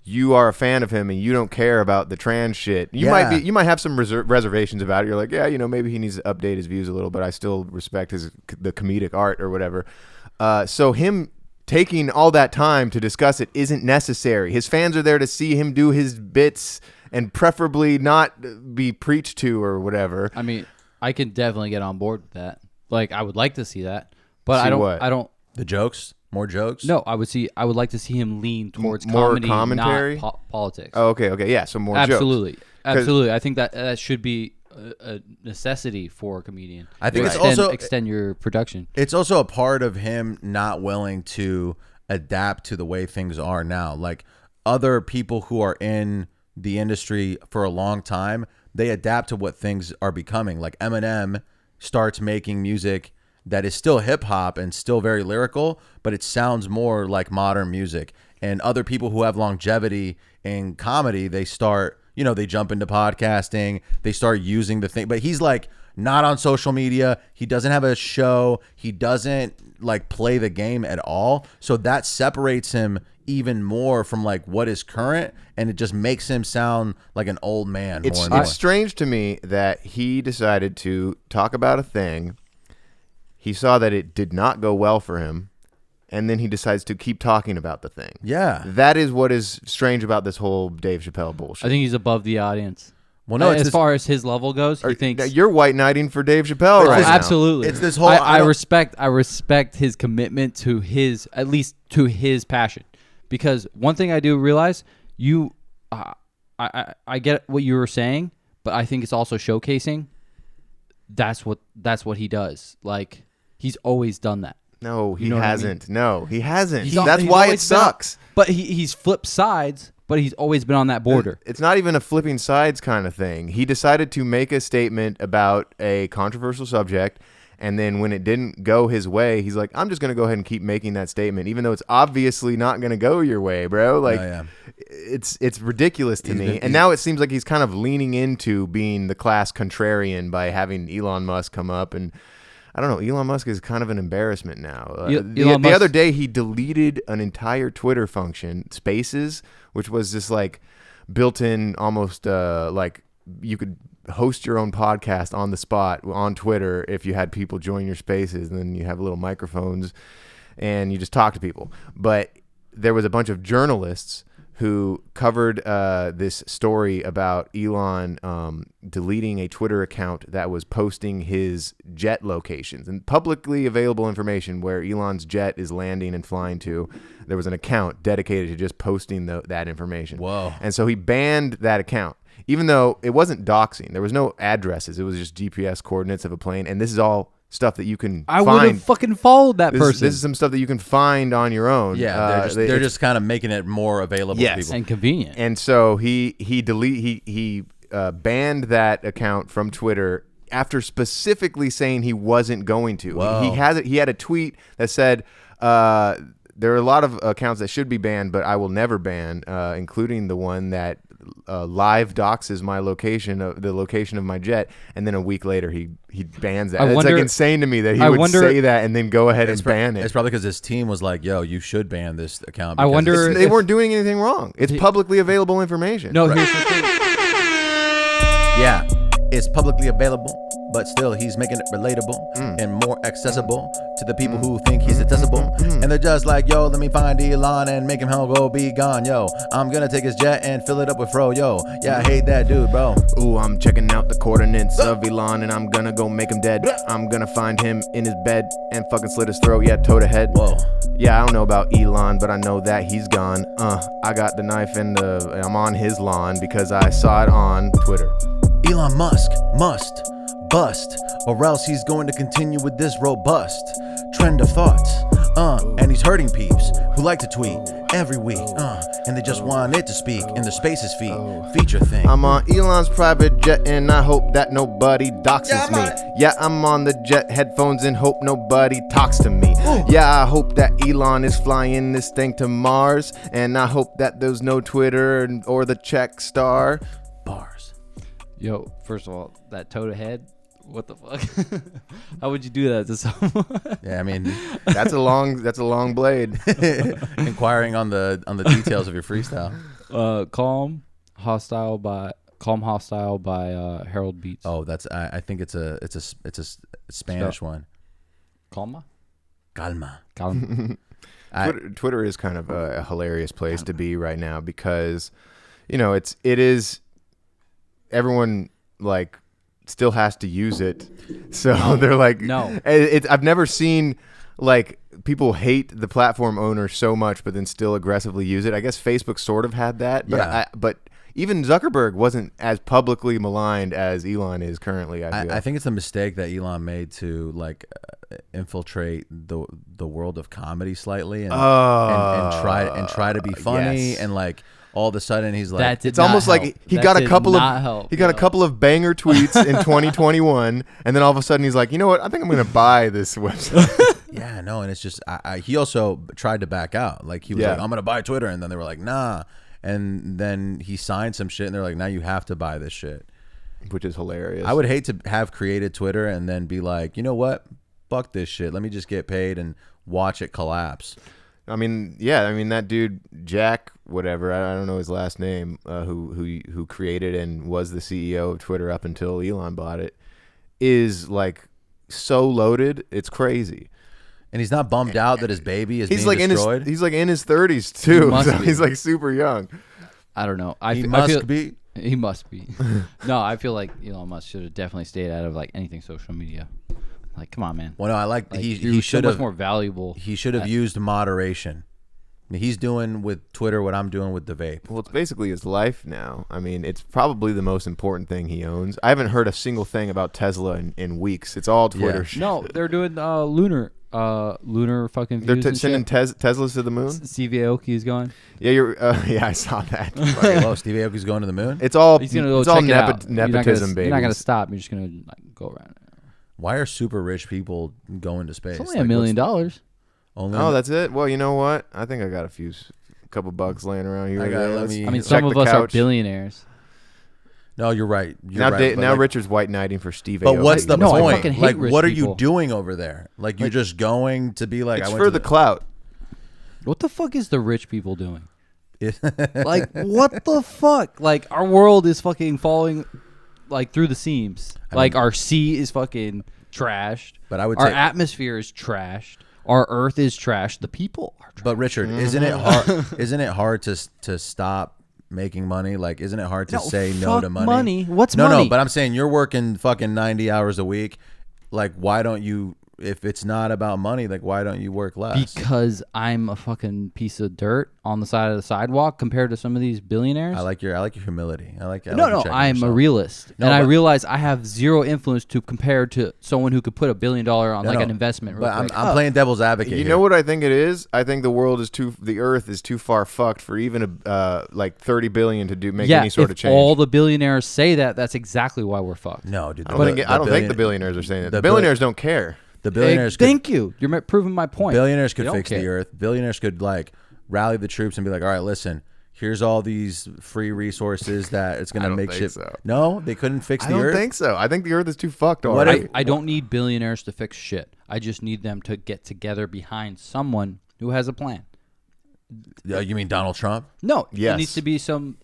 you are a fan of him and you don't care about the trans shit. You might have some reservations about it. You're like, yeah, maybe he needs to update his views a little, but I still respect the comedic art or whatever. So him taking all that time to discuss it isn't necessary. His fans are there to see him do his bits and preferably not be preached to or whatever. I mean, I can definitely get on board with that. Like, I would like to see that, but See I don't. what? I don't. The jokes, more jokes. No, I would like to see him lean towards More comedy, commentary? not politics. Oh, okay, yeah. So more jokes. Absolutely. I think that should be a necessity for a comedian. I think to it's also extend your production. It's also a part of him not willing to adapt to the way things are now. Like other people who are in the industry for a long time, they adapt to what things are becoming. Like Eminem starts making music that is still hip hop and still very lyrical, but it sounds more like modern music. And other people who have longevity in comedy, they start, they jump into podcasting, they start using the thing. But he's like not on social media. He doesn't have a show. He doesn't like play the game at all. So that separates him even more from like what is current, and it just makes him sound like an old man. It's strange to me that he decided to talk about a thing. He saw that it did not go well for him, and then he decides to keep talking about the thing. Yeah. That is what is strange about this whole Dave Chappelle bullshit. I think he's above the audience. Well, no, as far as his level goes, he thinks you're white knighting for Dave Chappelle right now. Absolutely. It's this whole I respect his commitment to at least to his passion, because one thing I do realize I get what you were saying, but I think it's also showcasing. That's what he does. Like, he's always done that. No, he You know what I hasn't. No, he hasn't. He's That's he's why it always been sucks. But he's flipped sides, but he's always been on that border. It's not even a flipping sides kind of thing. He decided to make a statement about a controversial subject, and then when it didn't go his way, he's like, I'm just going to go ahead and keep making that statement, even though it's obviously not going to go your way, bro. Like, it's ridiculous to me. And now it seems like he's kind of leaning into being the class contrarian by having Elon Musk come up. And I don't know, Elon Musk is kind of an embarrassment now. The other day, he deleted an entire Twitter function, Spaces, which was just like built-in almost like you could host your own podcast on the spot on Twitter if you had people join your Spaces, and then you have little microphones and you just talk to people. But there was a bunch of journalists who covered this story about Elon deleting a Twitter account that was posting his jet locations and publicly available information where Elon's jet is landing and flying to. There was an account dedicated to just posting that information. Whoa. And so he banned that account, even though it wasn't doxing. There was no addresses. It was just GPS coordinates of a plane. And this is all stuff that you can I find. would have fucking followed that person. This is some stuff that you can find on your own. Yeah, they're just kind of making it more available to people. And convenient. And so he banned that account from Twitter after specifically saying he wasn't going to. Whoa. He had a tweet that said, there are a lot of accounts that should be banned, but I will never ban, including the one that live doxes my location, the location of my jet, and then a week later he bans that. I It's wonder- like insane to me that he I would wonder- say that and then go ahead and ban it. It's probably because his team was like, "Yo, you should ban this account." I because wonder- it's- They weren't doing anything wrong. It's publicly available information. No, here's the thing. Yeah, it's publicly available, but still he's making it relatable and more accessible to the people who think he's detestable. And they're just like, yo, let me find Elon and make him hell go be gone. Yo, I'm gonna take his jet and fill it up with fro. Yo, yeah, I hate that dude, bro. Ooh, I'm checking out the coordinates of Elon and I'm gonna go make him dead. I'm gonna find him in his bed and fucking slit his throat. Yeah, toe to head. Whoa. Yeah, I don't know about Elon, but I know that he's gone. I got the knife and I'm on his lawn because I saw it on Twitter. Elon Musk must bust, or else he's going to continue with this robust trend of thoughts. And he's hurting peeps who like to tweet every week. And they just want it to speak in the Spaces feature thing. I'm on Elon's private jet and I hope that nobody doxes me. Yeah, I'm on the jet headphones and hope nobody talks to me. Yeah, I hope that Elon is flying this thing to Mars. And I hope that there's no Twitter or the check star. Bars. Yo, first of all, that toe to head, what the fuck? How would you do that to someone? Yeah, I mean, That's a long blade. inquiring on the details of your freestyle. Calm Hostile by Harold Beats. Oh, that's I think it's a Spanish one. Calma? Calma. Calma. Twitter is kind of a hilarious place to be right now because, it is. Everyone like still has to use it, so they're like, no. I've never seen like people hate the platform owner so much, but then still aggressively use it. I guess Facebook sort of had that, but Yeah. but even Zuckerberg wasn't as publicly maligned as Elon is currently. I think it's a mistake that Elon made to like infiltrate the world of comedy slightly and try to be funny yes. and like. All of a sudden, he's like, That did It's not almost help. like he That got a did couple not of help, he got a yo. couple of banger tweets in 2021, and then all of a sudden he's like, you know what? I think I'm gonna buy this website. yeah, no, and it's just he also tried to back out. Like he was Yeah. like, I'm gonna buy Twitter, and then they were like, nah, and then he signed some shit, and they're like, now you have to buy this shit, Which is hilarious. I would hate to have created Twitter and then be like, you know what, fuck this shit. Let me just get paid and watch it collapse. I mean, yeah. I mean, that dude Jack, whatever. I don't know his last name. Who created and was the CEO of Twitter up until Elon bought it, is like so loaded. It's crazy. And he's not bummed out that his baby is being like destroyed. he's like in his 30s too. must So be. he's like super young. I don't know. He I must feel, be. He must be. No, I feel like Elon Musk should have definitely stayed out of like anything social media. Like, come on, man. Well, no, I like he you're should so much have more valuable. He should have used moderation. I mean, he's doing with Twitter what I'm doing with the vape. Well, it's basically his life now. I mean, it's probably the most important thing he owns. I haven't heard a single thing about Tesla in weeks. It's all Twitter shit. No, they're doing lunar fucking views. They're and sending shit. Teslas to the moon. Steve Aoki's going. Yeah, yeah, I saw that. Whoa, Steve Aoki's going to the moon? It's all He's gonna go it's all check it out. nepotism, baby. You're not gonna stop. You're just gonna like go around. Why are super rich people going to space? It's only $1 million. Only Oh, that's it. Well, you know what? I think I got a couple bucks laying around here. I mean, Check some of the us are couch. No, billionaires. you're right. Now, right, but now like- Richard's white knighting for Steve But Aoki. what's the No, I point? fucking hate Like, rich what are people. you doing over there? Like, you're just going to be like, It's I went for to the clout. What the fuck is the rich people doing? the. Like, what the fuck? Like, our world is fucking falling like through the seams. Like, our sea is fucking trashed. But I would our say- atmosphere is trashed. Our earth is trashed. The people are trashed. But Richard, isn't it hard? Isn't it hard to stop making money? Like, isn't it hard to say no fuck to money? money. What's no, money? No, but I'm saying you're working fucking 90 hours a week. Like, why don't you? If it's not about money, like, why don't you work less? Because I'm a fucking piece of dirt on the side of the sidewalk compared to some of these billionaires. I like your humility. I like you No, checking I'm a yourself. realist, No, and I but- realize I have zero influence to compare to someone who could put $1 billion on No, an investment. But real I'm quick. playing devil's advocate. You know what I think it is? I think the Earth is too far fucked for even like 30 billion to make any sort if of change. all the billionaires say that, that's exactly why we're fucked. No, dude. I don't think the billionaires are saying that. The billionaires don't care. The billionaires. could, Thank you. You're proving my point. billionaires could They don't fix the care. earth. Billionaires could like rally the troops and be like, all right, listen, here's all these free resources that it's going to make shit. So. No, they couldn't fix the earth. I don't think so. I think the earth is too fucked already. I don't need billionaires to fix shit. I just need them to get together behind someone who has a plan. You mean Donald Trump? No, Yes. it needs to be some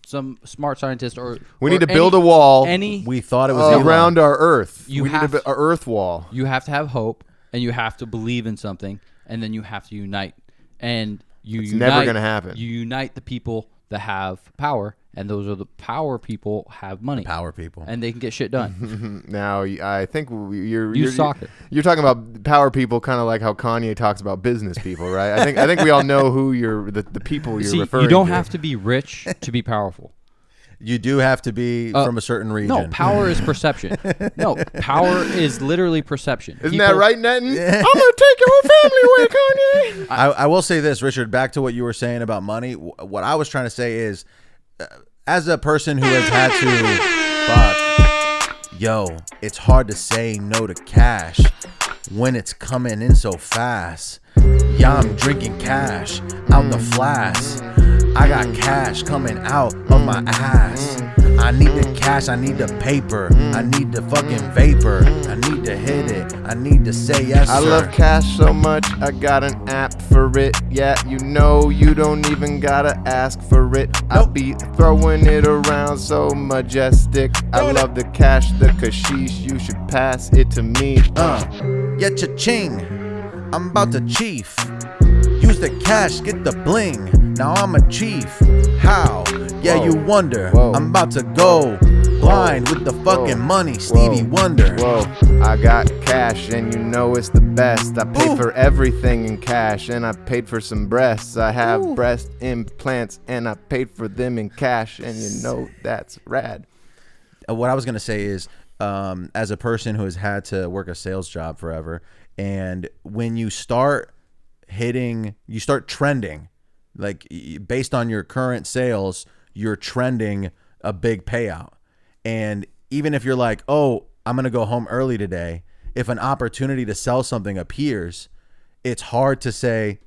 smart scientist or We need to build a wall. We thought it was around our Earth. You we need have- an Earth wall. You have to have hope, and you have to believe in something, and then you have to unite. And It's never gonna happen. You unite the people that have power, and those are the power people have money. Power people. And they can get shit done. Now, I think you're soccer. You're talking about power people, kind of like how Kanye talks about business people, right? I think we all know who the people you're See, referring you don't to. have to be rich to be powerful. You do have to be from a certain region. No, power is perception. No, power is literally perception. Isn't that right, Netton? I'm gonna take your whole family away, Kanye. I will say this, Richard, back to what you were saying about money. What I was trying to say is, as a person who has had to, it's hard to say no to cash when it's coming in so fast. Yeah, I'm drinking cash out the flask. I got cash coming out of my ass. I need the cash, I need the paper, I need the fucking vapor, I need to hit it, I need to say yes, sir. I love cash so much, I got an app for it. Yeah, you know you don't even gotta ask for it. I be throwing it around so majestic. I love the cash, the kashish, you should pass it to me. Yeah, cha-ching, I'm about to chief. Use the cash, get the bling. Now I'm a chief. How? Yeah, Whoa. you wonder. Whoa. I'm about to go blind with the fucking money. Stevie Wonder. Whoa, I got cash and you know it's the best. I paid for everything in cash and I paid for some breasts. I have breast implants and I paid for them in cash and you know that's rad. What I was going to say is, as a person who has had to work a sales job forever, and when you start trending, like based on your current sales, you're trending a big payout. And even if you're like, oh, I'm going to go home early today, if an opportunity to sell something appears, it's hard to say,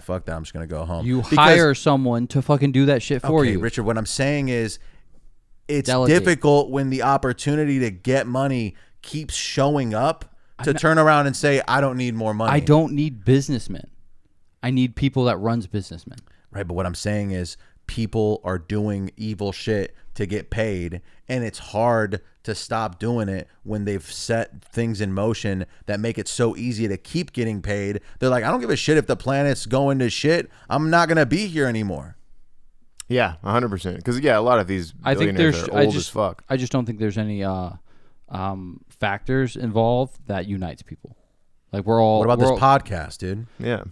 fuck that, I'm just going to go home. You hire someone to fucking do that shit for you. Richard, what I'm saying is it's Delegate. difficult when the opportunity to get money keeps showing up to turn around and say, I don't need more money. I don't need businessmen. I need people that runs businessmen. Right, but what I'm saying is people are doing evil shit to get paid, and it's hard to stop doing it when they've set things in motion that make it so easy to keep getting paid. They're like, I don't give a shit if the planet's going to shit. I'm not going to be here anymore. Yeah, 100%. Because, a lot of these billionaires are old as fuck. I just don't think there's any factors involved that unites people. Like we're all. What about this podcast, dude? Yeah.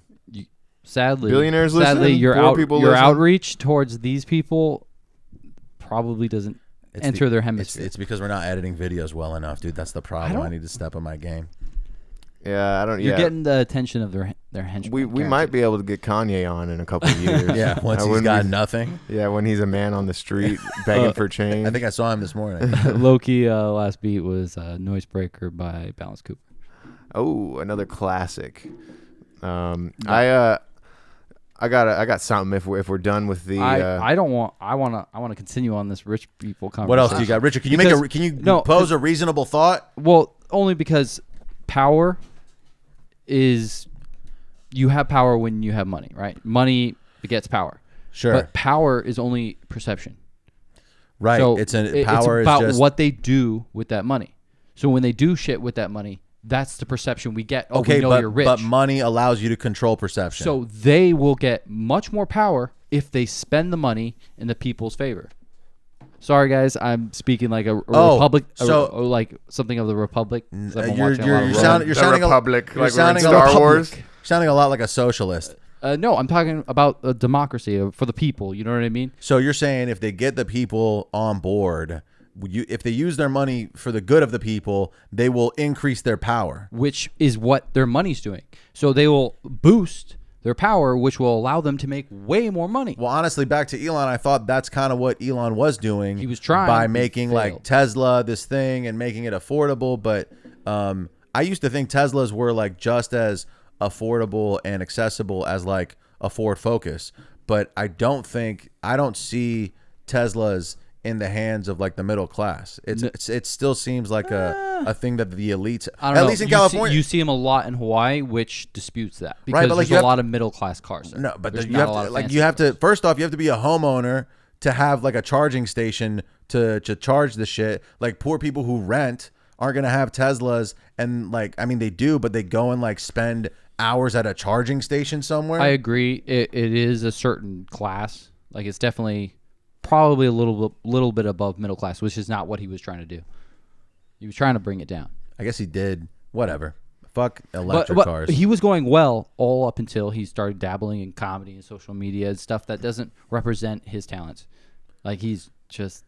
Sadly, Billionaires listen, your poor people your listen. outreach towards these people probably doesn't enter their hemisphere. It's because we're not editing videos well enough, dude. That's the problem. I need to step on my game. Yeah, I don't. You're getting the attention of their henchmen. We might be able to get Kanye on in a couple of years. Yeah, once he's got nothing. Yeah, when he's a man on the street begging for change. I think I saw him this morning. Low-key, last beat was Noise Breaker by Balance Cooper. Oh, another classic. I got something if we're done with the. I want to continue on this rich people conversation. What else do you got, Richard? Can you pose a reasonable thought? Well, only because power is, you have power when you have money, right? Money begets power. Sure. But power is only perception. Right. So it's about just what they do with that money. So when they do shit with that money, that's the perception we get. Oh, okay, we know you're rich. But money allows you to control perception. So they will get much more power if they spend the money in the people's favor. Sorry, guys, I'm speaking like a republic, or like something of the republic. You're sounding Republic, like we're in sounding Star Wars. Sounding a lot like a socialist. No, I'm talking about a democracy for the people. You know what I mean? So you're saying if they get the people on board, if they use their money for the good of the people, they will increase their power. Which is what their money's doing. So they will boost their power, which will allow them to make way more money. Well, honestly, back to Elon, I thought that's kind of what Elon was doing. He was trying. By making like Tesla this thing and making it affordable. But I used to think Teslas were like just as affordable and accessible as like a Ford Focus. but I don't see Teslas in the hands of like the middle class. It still seems like a thing that the elites, at least in California, you see them a lot in Hawaii, which disputes that because right, but like there's a lot of middle class cars there. No, but you have to first off, you have to be a homeowner to have like a charging station to charge the shit. Like poor people who rent aren't gonna have Teslas, and like I mean they do, but they go and like spend hours at a charging station somewhere. I agree. It is a certain class. Like it's definitely probably a little bit above middle class, which is not what he was trying to do. He was trying to bring it down. I guess he did. Whatever. Fuck electric cars. He was going well all up until he started dabbling in comedy and social media and stuff that doesn't represent his talents. Like he's just,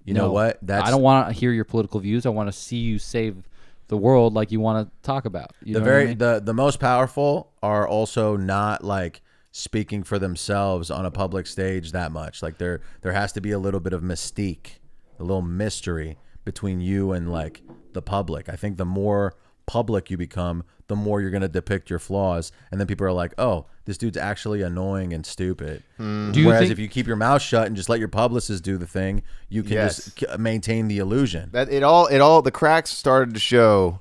you know what? I don't want to hear your political views. I want to see you save the world like you want to talk about. You know what I mean? The most powerful are also not like speaking for themselves on a public stage that much. Like there has to be a little bit of mystique, a little mystery between you and like the public. I think the more public you become, the more you're going to depict your flaws, and then people are like, oh, this dude's actually annoying and stupid. Whereas if you keep your mouth shut and just let your publicist do the thing, you can just maintain the illusion. That it all the cracks started to show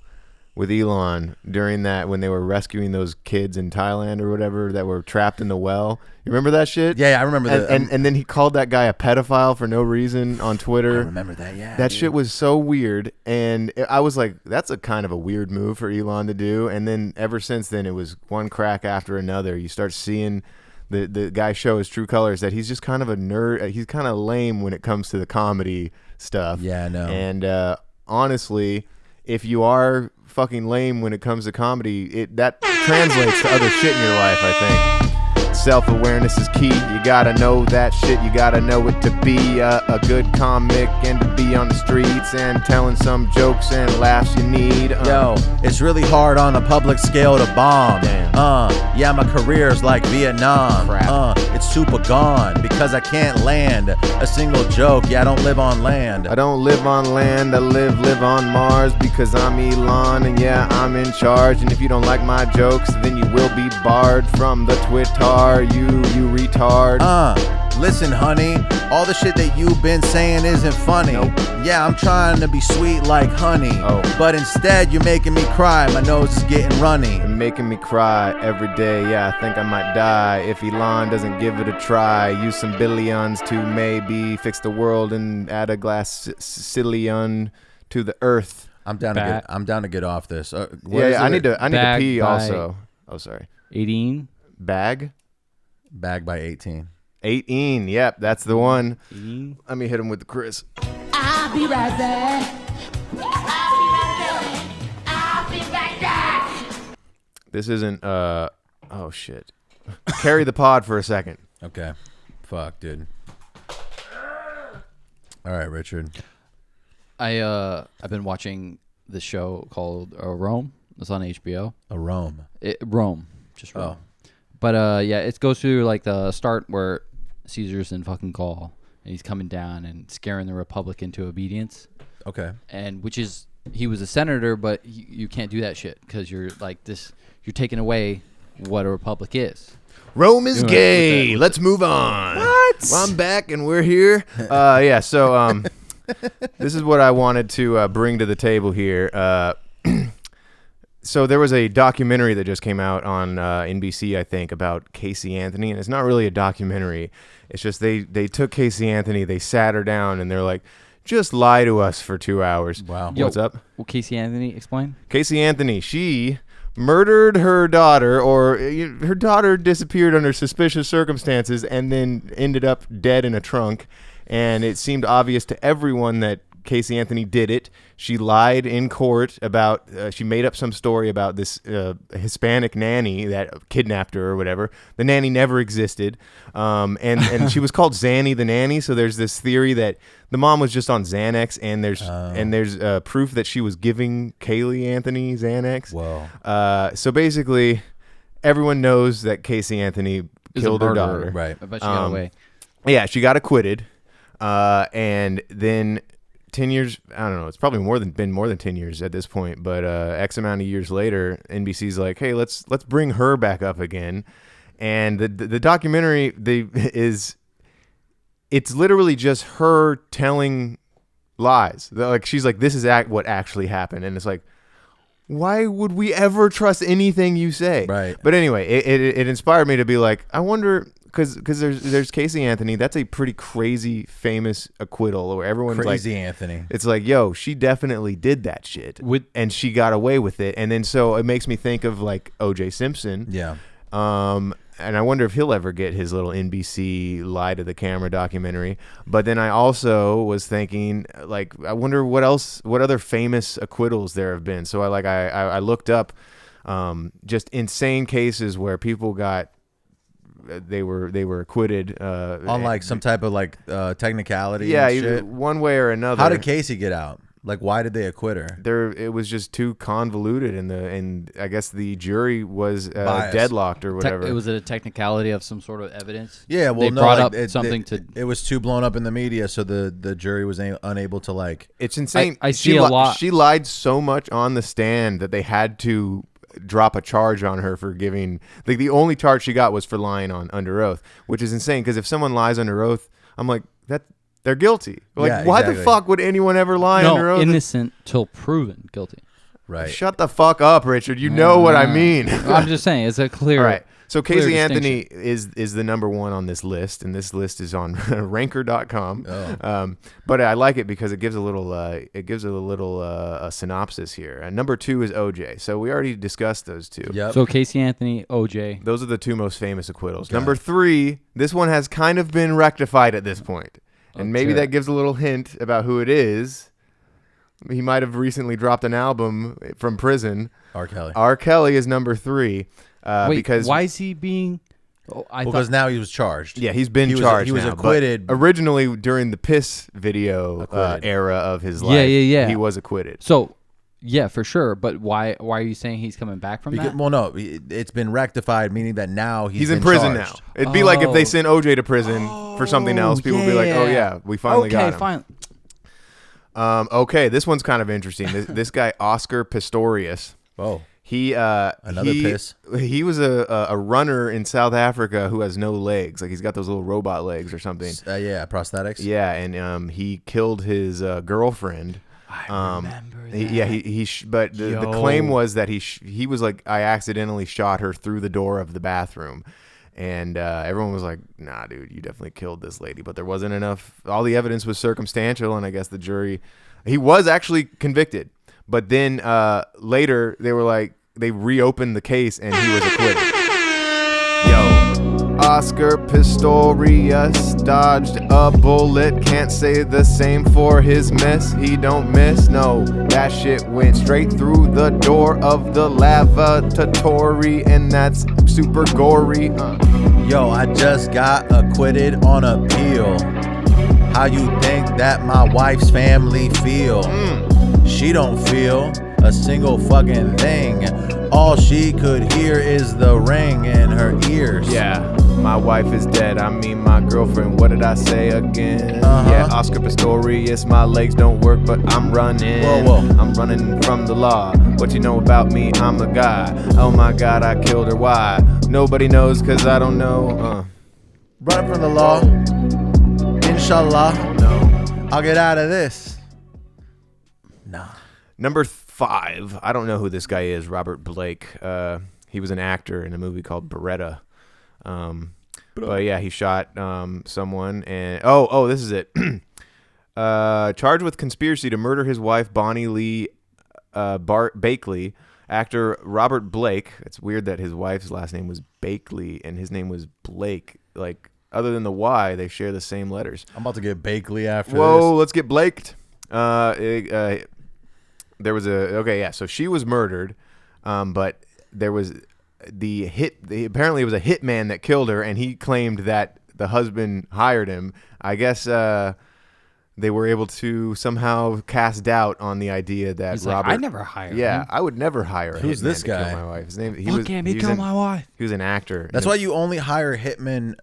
with Elon during that when they were rescuing those kids in Thailand or whatever that were trapped in the well. You remember that shit? Yeah, I remember that. And then he called that guy a pedophile for no reason on Twitter. I remember that, yeah. That shit was so weird. And I was like, that's a kind of a weird move for Elon to do. And then ever since then, it was one crack after another. You start seeing the guy show his true colors, that he's just kind of a nerd. He's kind of lame when it comes to the comedy stuff. Yeah, I know. And honestly, if you are fucking lame when it comes to comedy, that translates to other shit in your life, I think. Self-awareness is key. You gotta know that shit. You gotta know it to be a good comic and to be on the streets and telling some jokes and laughs you need. Yo, it's really hard on a public scale to bomb. Damn. Yeah, my career's like Vietnam. Crap. It's super gone because I can't land a single joke. Yeah, I don't live on land. I don't live on land. I live on Mars because I'm Elon and yeah, I'm in charge. And if you don't like my jokes, then you will be barred from the Twitter. You retard. Listen, honey, all the shit that you've been saying isn't funny. Nope. Yeah, I'm trying to be sweet like honey. Oh. But instead, you're making me cry. My nose is getting runny. You're making me cry every day. Yeah, I think I might die if Elon doesn't give it a try. Use some billions to maybe fix the world and add a glass cillion to the earth. I'm down to get off this. I need to pee also. Oh, sorry. 18 Bag by 18. 18. Yep, that's the one. 18. Let me hit him with the Chris. I'll be right back. I'll be right back. This isn't oh shit. Carry the pod for a second. Okay. Fuck, dude. All right, Richard. I've been watching this show called Rome. It's on HBO. Rome. Rome. Just Rome. Oh. But yeah, it goes through like the start where Caesar's in fucking Gaul and he's coming down and scaring the Republic into obedience. Okay. And which is, he was a senator, but you can't do that shit because you're like this. You're taking away what a republic is. Rome is gay. Let's move on. What? Well, I'm back and we're here. Yeah. So this is what I wanted to bring to the table here. So there was a documentary that just came out on NBC, I think, about Casey Anthony, and it's not really a documentary. It's just they took Casey Anthony, they sat her down, and they're like, just lie to us for 2 hours. Wow. Yo, What's up? Will Casey Anthony explain? Casey Anthony, she murdered her daughter, or her daughter disappeared under suspicious circumstances and then ended up dead in a trunk, and it seemed obvious to everyone that Casey Anthony did it. She lied in court about, she made up some story about this Hispanic nanny that kidnapped her or whatever. The nanny never existed. And she was called Zanny the nanny. So there's this theory that the mom was just on Xanax, and there's proof that she was giving Kaylee Anthony Xanax. Whoa. So basically, everyone knows that Casey Anthony killed her daughter. Right. I bet she got away. Yeah, she got acquitted. And then 10 years, I don't know, it's probably been more than 10 years at this point, but X amount of years later, NBC's like, hey, let's bring her back up again. And the documentary it's literally just her telling lies. Like she's like, this is what actually happened, and it's like, why would we ever trust anything you say? Right. But anyway, it inspired me to be like, I wonder, because there's Casey Anthony. That's a pretty crazy famous acquittal where everyone's Crazy like, Anthony. it's like, yo, she definitely did that shit, and she got away with it. And then so it makes me think of like O.J. Simpson. Yeah. And I wonder if he'll ever get his little NBC lie to the camera documentary. But then I also was thinking, like, I wonder what other famous acquittals there have been. So I looked up just insane cases where people they were acquitted On like some type of like technicality. Yeah, and shit. one way or another. How did Casey get out? Like, why did they acquit her? It was just too convoluted, and I guess the jury was deadlocked or whatever. It was a technicality of some sort of evidence. Yeah, well, they no, brought like, up something to. It was too blown up in the media, so the jury was unable to like. It's insane. I see a lot. She lied so much on the stand that they had to drop a charge on her for giving. Like the only charge she got was for lying under oath, which is insane. Because if someone lies under oath, I'm like that. They're guilty. Like, Yeah, why exactly. the fuck would anyone ever lie under oath? Innocent till proven guilty. Right. Shut the fuck up, Richard. You know what I mean. I'm just saying, it's a clear. All right. So clear Casey Anthony is the number one on this list, and this list is on ranker.com. Oh. But I like it because it gives a little synopsis here. Number 2 is OJ. So we already discussed those two. Yep. So Casey Anthony, OJ. Those are the two most famous acquittals. Okay. Number 3, this one has kind of been rectified at this point. And maybe that gives a little hint about who it is. He might have recently dropped an album from prison. R. Kelly. R. Kelly is number 3. Wait, because why is he being? Oh, Because now he was charged. yeah, he's been He was- charged. he was now, but acquitted. originally during the Piss video Acquitted. era of his life. Yeah. He was acquitted. So, yeah, for sure. But why are you saying he's coming back from that? Well, no, it's been rectified, meaning that now He's in been prison charged. now. It'd be like if they Oh. sent OJ to prison for something else. People would be like, "Oh yeah, we finally got him." Fine. Okay, this one's kind of interesting. This guy Oscar Pistorius. Oh, Another piss. He was a runner in South Africa who has no legs. Like he's got those little robot legs or something. Yeah, prosthetics. Yeah, and he killed his girlfriend. I remember that. But the claim was that he was like, I accidentally shot her through the door of the bathroom. And everyone was like, nah, dude, you definitely killed this lady. But there wasn't enough. All the evidence was circumstantial. And I guess the jury, he was actually convicted. But then later they were like, they reopened the case and he was acquitted. Yo, Oscar Pistorius dodged a bullet. Can't say the same for his miss. He don't miss. No, that shit went straight through the door of the lavatory, and that's super gory. Yo, I just got acquitted on appeal. How you think that my wife's family feel? She don't feel a single fucking thing. All she could hear is the ring in her ears. Yeah, my wife is dead. I mean my girlfriend. What did I say again? Yeah, Oscar Pistorius. My legs don't work, but I'm running. Whoa. I'm running from the law. What you know about me? I'm the guy. Oh my God, I killed her. Why? Nobody knows, cause I don't know. Running from the law. Inshallah. No. I'll get out of this. Nah. Number 5. I don't know who this guy is. Robert Blake. He was an actor in a movie called Beretta. But yeah, he shot someone, and this is it. Charged with conspiracy to murder his wife Bonnie Lee Bakley. Actor Robert Blake. It's weird that his wife's last name was Bakley and his name was Blake. Like, other than the Y, they share the same letters. I'm about to get Bakley after Whoa, this. let's get Blaked. There was so she was murdered, but there was apparently it was a hitman that killed her, and he claimed that the husband hired him. I guess they were able to somehow cast doubt on the idea that He's Robert. like, I never hired him. Yeah, I would never hire a Who's hitman this to kill guy? my wife. His name. He killed my wife. He was an actor. That's why you only hire hitmen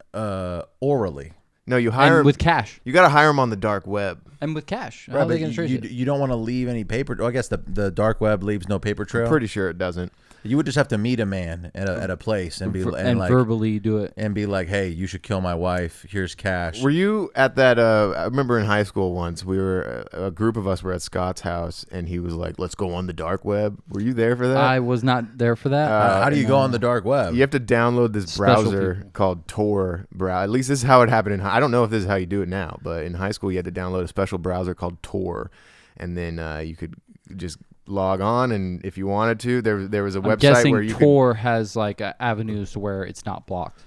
orally. No, you hire And with cash. You got to hire him on the dark web. And with cash. How Right, they but gonna trace it? you don't want to leave any paper. I guess the dark web leaves no paper trail. I'm pretty sure it doesn't. You would just have to meet a man at a place and be and like, verbally do it. and be like, hey, you should kill my wife. Here's cash. Were you at that? I remember in high school once we were a group of us were at Scott's house, and he was like, "Let's go on the dark web." Were you there for that? I was not there for that. How do you go on the dark web? You have to download this Special browser people. called Tor. At least this is how it happened in. I don't know if this is how you do it now, but in high school you had to download a special browser called Tor, and then you could just log on, and if you wanted to, there was a I'm website guessing where you Tor has like avenues to where it's not blocked.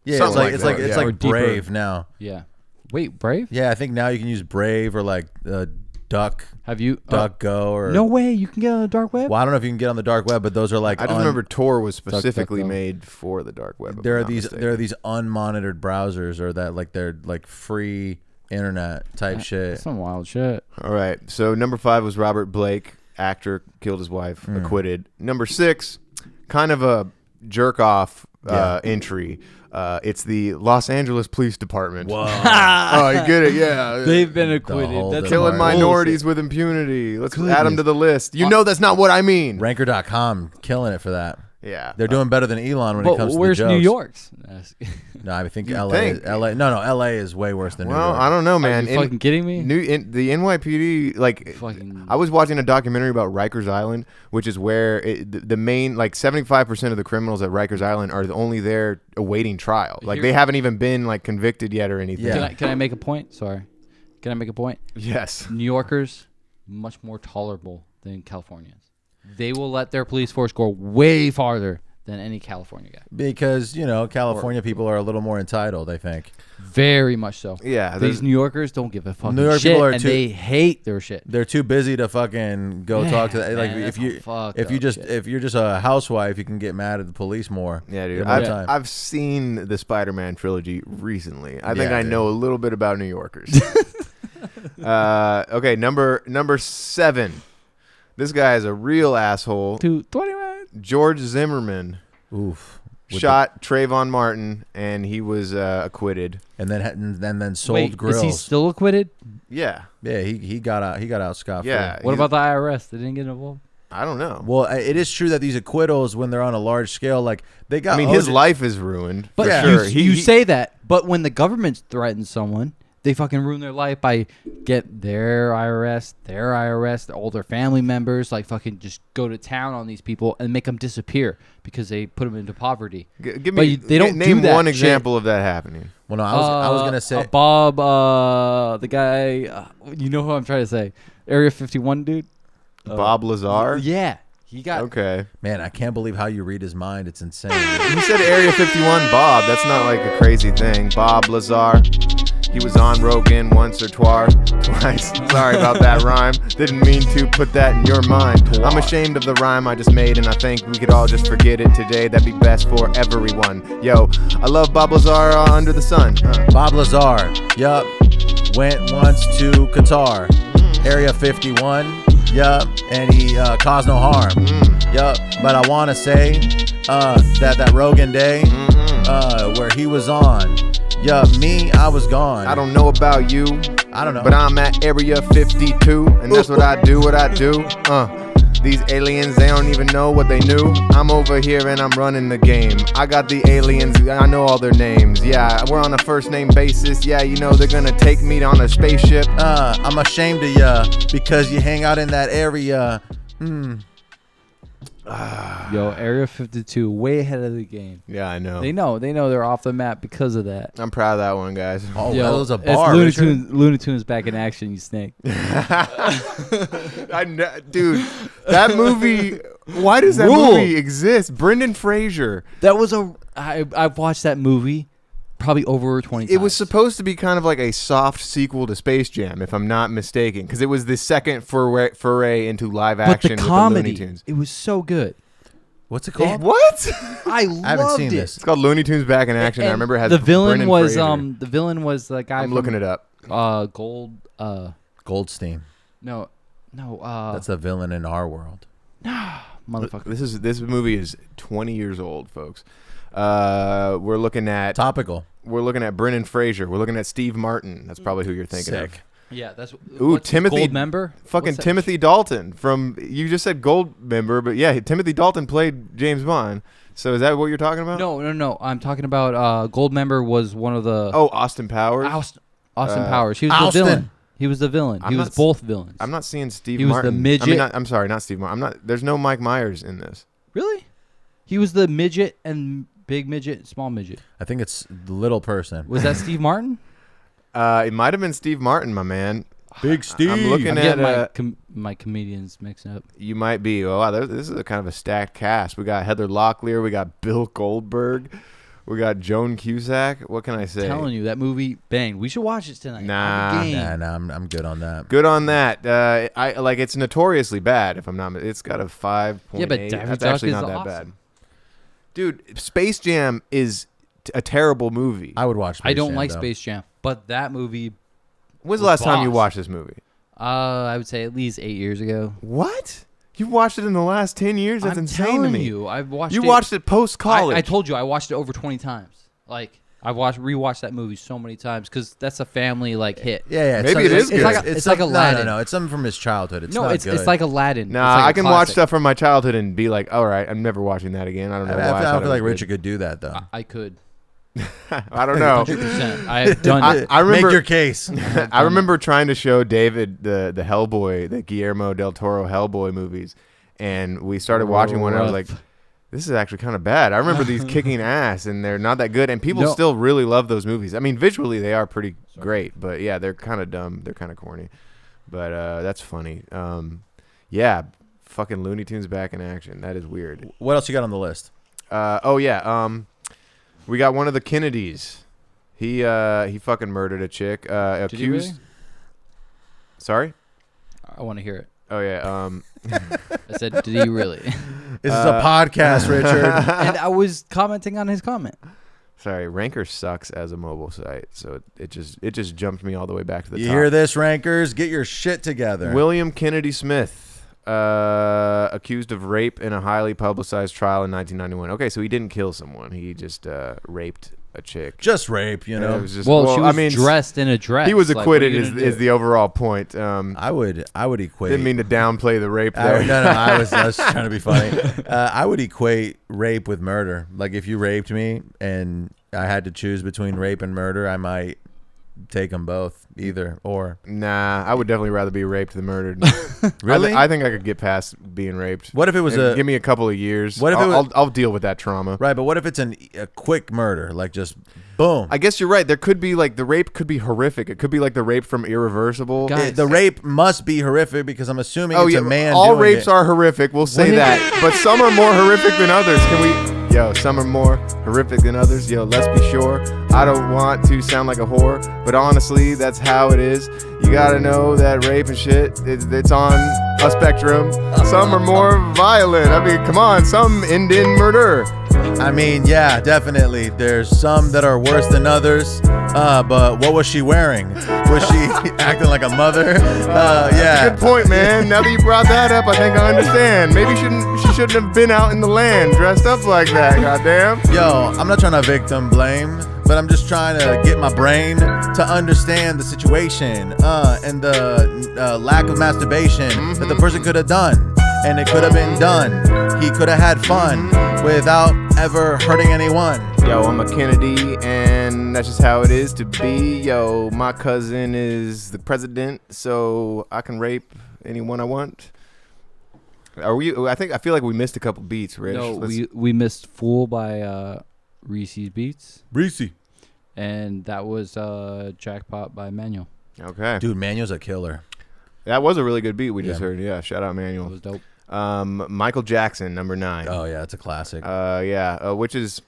Yeah, it's Something like like it's that, like it's yeah. Or like deeper. Brave now. Yeah. Wait, Brave? Yeah, I think now you can use Brave or like Duck Have you? Go or No way. You can get on the dark web. Well, I don't know if you can get on the dark web, but those are like I just remember Tor was duck, specifically go. made for the dark web. if there I'm are not these mistaken. unmonitored browsers or that like they're like free internet type shit. Some wild shit. All right. So number 5 was Robert Blake, actor, killed his wife, acquitted. Number 6, kind of a jerk off entry. It's the Los Angeles Police Department. Whoa. Oh, you get it? Yeah. They've been acquitted. whole That's Killing Bullshit. minorities with impunity. Let's add them to the list. You know that's not what I mean. Ranker.com killing it for that. Yeah. They're doing better than Elon when it But comes to where's the jokes. New York's? No, I think You'd LA. think. LA. No, LA is way worse than New Well, York. I don't know, Are man. you fucking kidding me? The NYPD, like, Fucking- I was watching a documentary about Rikers Island, which is where the main, like, 75% of the criminals at Rikers Island are only there awaiting trial. Like, they haven't even been, like, convicted yet or anything. Yeah. Can I make a point? Sorry. Can I make a point? Yes. New Yorkers, much more tolerable than Californians. They will let their police force go way farther than any California guy. Because, California people are a little more entitled, I think. Very much so. Yeah. These New Yorkers don't give a fucking New York shit, people are and too- they hate their shit. They're too busy to fucking go Yeah, talk to that. Like man, that's some fucked if you up just shit. if you're just a housewife, you can get mad at the police more. Yeah, dude. Give them time. I've seen the Spider-Man trilogy recently. I think Yeah, I dude. know a little bit about New Yorkers. Okay, number 7. This guy is a real asshole. 221. George Zimmerman Oof. With shot Trayvon Martin, and he was acquitted. and then sold Wait, grills. is he still acquitted? Yeah. Yeah, he got out scot free. Yeah. What he's- about the IRS? They didn't get involved? I don't know. Well, it is true that these acquittals, when they're on a large scale, like they got. I mean, his OJ life is ruined. But for Yeah. sure. you say that, but when the government threatens someone, they fucking ruin their life by get their IRS, all their family members, like fucking just go to town on these people and make them disappear because they put them into poverty. Give But me. they don't name do that one shit. example of that happening. Well, no, I was gonna say. Bob, the guy, you know who I'm trying to say, Area 51 dude. Bob Lazar. Yeah, he got. Okay. Man, I can't believe how you read his mind. It's insane. He said Area 51 Bob. That's not like a crazy thing. Bob Lazar. He was on Rogan once or twice. Sorry about that rhyme. Didn't mean to put that in your mind. I'm ashamed of the rhyme I just made, and I think we could all just forget it today. That'd be best for everyone. Yo, I love Bob Lazar under the sun. Bob Lazar. Yup. Went once to Qatar. Area 51. Yup. And he caused no harm. Yup. But I want to say that Rogan day where he was on. Yup. Me, I was gone. I don't know about you, I don't know. but I'm at Area 52, and that's what I do, These aliens, they don't even know what they knew. I'm over here and I'm running the game. I got the aliens, I know all their names. Yeah, we're on a first name basis. Yeah, you know they're gonna take me on a spaceship. I'm ashamed of ya because you hang out in that area. Yo, Area 52, way ahead of the game. Yeah, I know. They know they're off the map because of that. I'm proud of that one, guys. Oh, Yo, that was a it's bar. Looney Tunes back in action, you snake. Dude, that movie. Why does that Rule. movie exist? Brendan Fraser. That was I've watched that movie probably over 20 times. It was supposed to be kind of like a soft sequel to Space Jam, if I'm not mistaken, because it was the second foray into live but action the with comedy, the Looney Tunes. it was so good. What's it called? What? I loved I haven't seen it. this. It's called Looney Tunes Back in Action. I And remember it has the villain Brendan was Fraser. the villain was the guy. I'm looking it up. Goldstein. No. That's a villain in our world. Motherfucker. This movie is 20 years old, folks. We're looking at Topical. Brendan Fraser. We're looking at Steve Martin. That's probably who you're thinking Sick. of. Yeah, that's Timothy Gold member. Fucking Timothy Dalton from. You just said Gold member, but yeah, Timothy Dalton played James Bond. So is that what you're talking about? No. I'm talking about Gold member was one of the. Oh, Austin Powers. Austin Powers. He was the villain. He was the villain. He was both villains. I'm not seeing Steve He was Martin. the midget. I'm sorry, not Steve Martin. I'm not. There's no Mike Myers in this. Really? He was the midget and big midget, small midget. I think it's the little person. Was that Steve Martin? It might have been Steve Martin, my man. Big Steve. I'm looking I'm at getting my comedians mixed up. You might be. Oh, wow, this is a kind of a stacked cast. We got Heather Locklear. We got Bill Goldberg. We got Joan Cusack. What can I say? I'm telling you, that movie banged. We should watch it tonight. Nah, I'm good on that. Good on that. I like. It's notoriously bad. If I'm not, it's got a 5.8. Yeah, but David That's Duck actually is not that awesome. bad. Dude, Space Jam is a terrible movie. I would watch. Space I don't Jam, like though. Space Jam, but that movie. When's the last time you boss. watched this movie? I would say at least 8 years ago. What? You watched it in the last 10 years? That's I'm insane to telling me. you, I've watched. You it. watched it post college. I told you I watched it over 20 times. Like I rewatched that movie so many times because that's a family hit. Yeah. Maybe it is It's good. it's like Aladdin. No. It's something from his childhood. It's no, not it's good. like Aladdin. Nah, It's like a I can watch classic. stuff from my childhood and be like, all right, I'm never watching that again. I don't know why. I feel like it was Richard could do that though. I could. good. I don't know. 100%. I have done it. I remember Make your case. I remember trying to show David the Hellboy, the Guillermo del Toro Hellboy movies, and we started watching one. And I was like, this is actually kind of bad. I remember these kicking ass, and they're not that good. And people still really love those movies. I mean, visually they are pretty great, but yeah, they're kind of dumb. They're kind of corny, but that's funny. Yeah, fucking Looney Tunes back in action. That is weird. What else you got on the list? We got one of the Kennedys. He fucking murdered a chick. Accused. Did he really? Sorry. I want to hear it. Oh yeah. I said, did he really? This is a podcast, Richard. And I was commenting on his comment. Sorry, Ranker sucks as a mobile site, so it just jumped me all the way back to the You top. hear this, Rankers? Get your shit together. William Kennedy Smith, accused of rape in a highly publicized trial in 1991. Okay, so he didn't kill someone; he just raped a chick. Just rape, you It know. was just, She was I mean, dressed in a dress. he was Like, what are acquitted. you Is gonna do? the overall point? I would equate. Didn't mean to downplay the rape there. I was trying to be funny. I would equate rape with murder. Like if you raped me and I had to choose between rape and murder, I might take them both, either or. Nah, I would definitely rather be raped than murdered. Really? I think I could get past being raped. What if it was Give me a couple of years. What if I'll deal with that trauma. Right, but what if it's a quick murder, like just boom? I guess you're right. There could be like the rape could be horrific. It could be like the rape from Irreversible. Guys, The rape must be horrific because I'm assuming Oh it's yeah, a man. all doing rapes it. are horrific. We'll say that, but some are more horrific than others. Can we? Yo, some are more horrific than others. Yo, let's be sure. I don't want to sound like a whore, but honestly, that's how it is. You gotta know that rape and shit, it's on a spectrum. Some are more violent. I mean, come on, some end in murder. I mean, yeah, definitely. There's some that are worse than others. But what was she wearing? Was she acting like a mother? Yeah. Good point, man. Now that you brought that up, I think I understand. Maybe she shouldn't have been out in the land dressed up like that. Goddamn. Yo, I'm not trying to victim blame, but I'm just trying to get my brain to understand the situation and the lack of masturbation that the person could have done. And it could have been done. He could have had fun without ever hurting anyone. Yo, I'm a Kennedy, and that's just how it is to be. Yo, my cousin is the president, so I can rape anyone I want. Are we? I feel like we missed a couple beats, Rich. No, we missed "Fool" by Reese's Beats, Reese. and that was "Jackpot" by Manuel. Okay, Dude, Manuel's a killer. that was a really good beat we just Yeah. heard. Yeah, shout out That Manuel. was dope. Michael Jackson, number 9. Oh, yeah, it's a classic. Which is,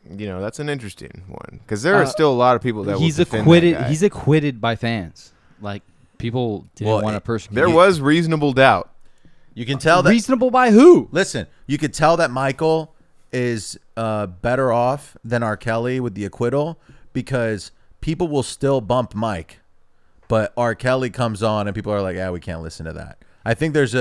that's an interesting one because there are still a lot of people that He's will defend acquitted. that guy. He's acquitted by fans. Like people didn't want to persecute. There was reasonable doubt. You can tell that. Reasonable by who? Listen, you could tell that Michael is better off than R. Kelly with the acquittal because people will still bump Mike, but R. Kelly comes on and people are like, "Yeah, we can't listen to that." I think there's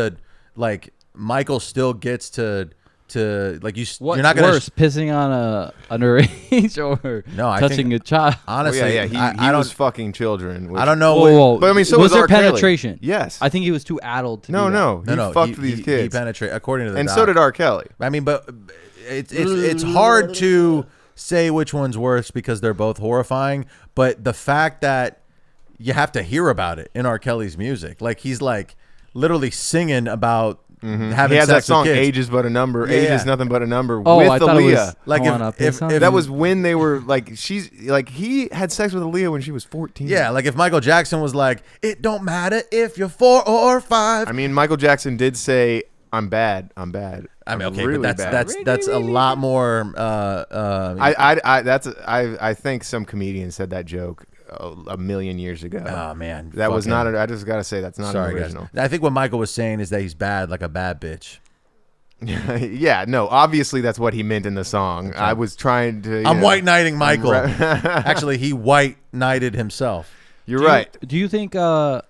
Michael still gets to to like you. What's You're not gonna worse, pissing on a underage or touching a child? Honestly, he was fucking children. I don't know. Whoa. But I mean, so was there R. Kelly. penetration? Yes. I think he was too addled to No, do that. no. He fucked these kids. He penetrated, according to the and doc. so did R. Kelly. I mean, but it's hard to say which one's worse because they're both horrifying. But the fact that you have to hear about it in R. Kelly's music, like he's like literally singing about having he has sex that song with kids. "Age is but a number." Yeah, Age yeah. is nothing but a number. Oh, with I thought Aaliyah. it was Like if that was when they were like he had sex with Aaliyah when she was 14. Yeah, like if Michael Jackson was like, it don't matter if you're 4 or 5. I mean, Michael Jackson did say, "I'm bad. I'm bad." I mean, I'm okay, really but bad. that's a lot more. I think some comedian said that joke a million years ago. Oh man, that was not. I just gotta say that's not an original. Guys. I think what Michael was saying is that he's bad, like a bad bitch. Yeah, no. Obviously, that's what he meant in the song. Okay. I was trying to. I'm white knighting Michael. Actually, he white knighted himself. You're right. Do you think, dare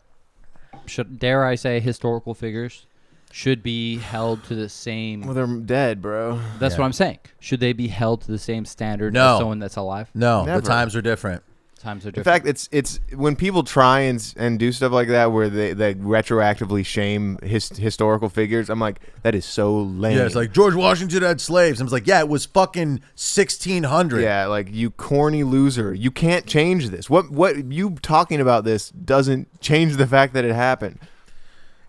I say, historical figures should be held to the same? Well, they're dead, bro. That's what I'm saying. Should they be held to the same standard No. as someone that's alive? No, Never. the times are different. Times are different. In fact, it's when people try and do stuff like that where they retroactively shame historical figures. I'm like, that is so lame. Yeah, it's like George Washington had slaves. I was like, yeah, it was fucking 1600. Yeah, like you corny loser. You can't change this. What you talking about this doesn't change the fact that it happened.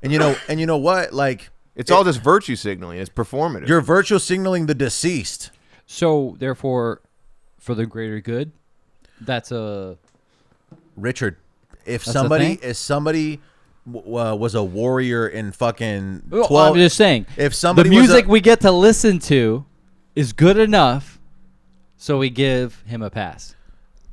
And you know what? Like it's all just virtue signaling. It's performative. You're virtue signaling the deceased. So therefore, for the greater good. That's a Richard. If somebody was a warrior in fucking 12, I'm just saying. If somebody the music we get to listen to is good enough, so we give him a pass.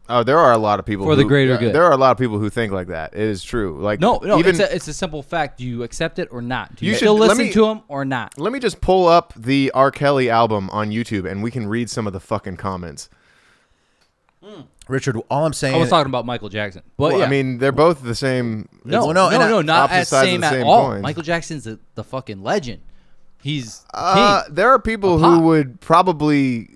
Oh, there are a lot of people for the greater good. There are a lot of people who think like that. It is true. Like no, even, it's a simple fact. Do you accept it or not? Do you still listen to him or not? Let me just pull up the R. Kelly album on YouTube, and we can read some of the fucking comments. Richard, all I'm saying. I was talking about Michael Jackson. But well, I mean, they're both the same. No, not as same at all. Michael Jackson's the fucking legend. He's king. There are people who would probably.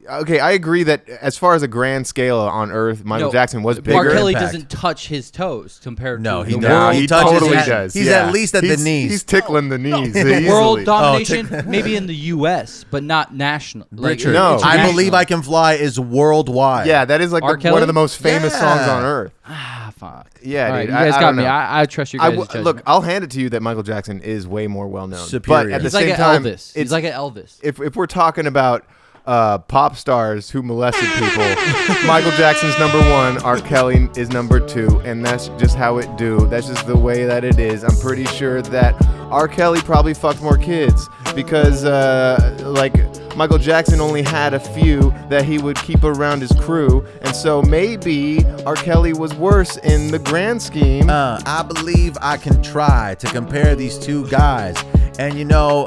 Okay, I agree that as far as a grand scale on Earth, Michael Jackson was bigger. R. Kelly doesn't touch his toes compared to he the does. world. He totally does. He's at least at the knees. He's tickling the knees. World domination, maybe in the U.S., but not national. Richard, no, I Believe I Can Fly is worldwide. Yeah, that is like one of the most famous songs on Earth. Ah, fuck. Yeah, all dude. Right, you guys got me. Know. I trust your guys' judgment. Look, I'll hand it to you that Michael Jackson is way more well known. Superior. But at the He's same like time, Elvis. He's like an Elvis. If we're talking about pop stars who molested people, Michael Jackson's #1, R. Kelly is #2, and that's just how it do. That's just the way that it is. I'm pretty sure that R. Kelly probably fucked more kids because like Michael Jackson only had a few that he would keep around his crew, and so maybe R. Kelly was worse in the grand scheme. I believe I can try to compare these two guys. And you know,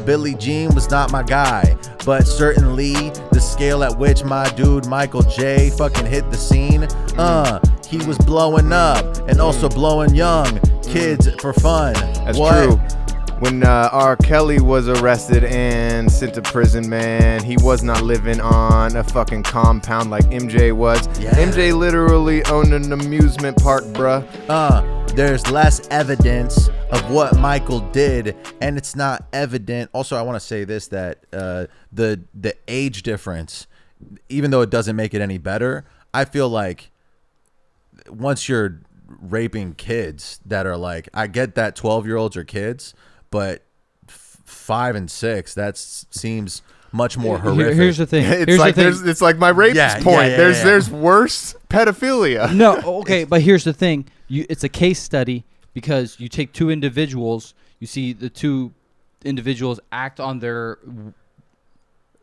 Billie Jean was not my guy, but certainly the scale at which my dude Michael J fucking hit the scene, he was blowing up and also blowing young kids for fun. That's true. When R. Kelly was arrested and sent to prison, man, he was not living on a fucking compound like MJ was. Yeah. MJ literally owned an amusement park, bruh. There's less evidence of what Michael did, and it's not evident. Also, I want to say this, that the age difference, even though it doesn't make it any better, I feel like once you're raping kids that are like, I get that 12-year-olds are kids, but 5 and 6, that seems much more horrific. Here's the thing. It's like my rapist point. Yeah, there's worse pedophilia. No, okay, but here's the thing. It's a case study because you take two individuals, you see the two individuals act on their,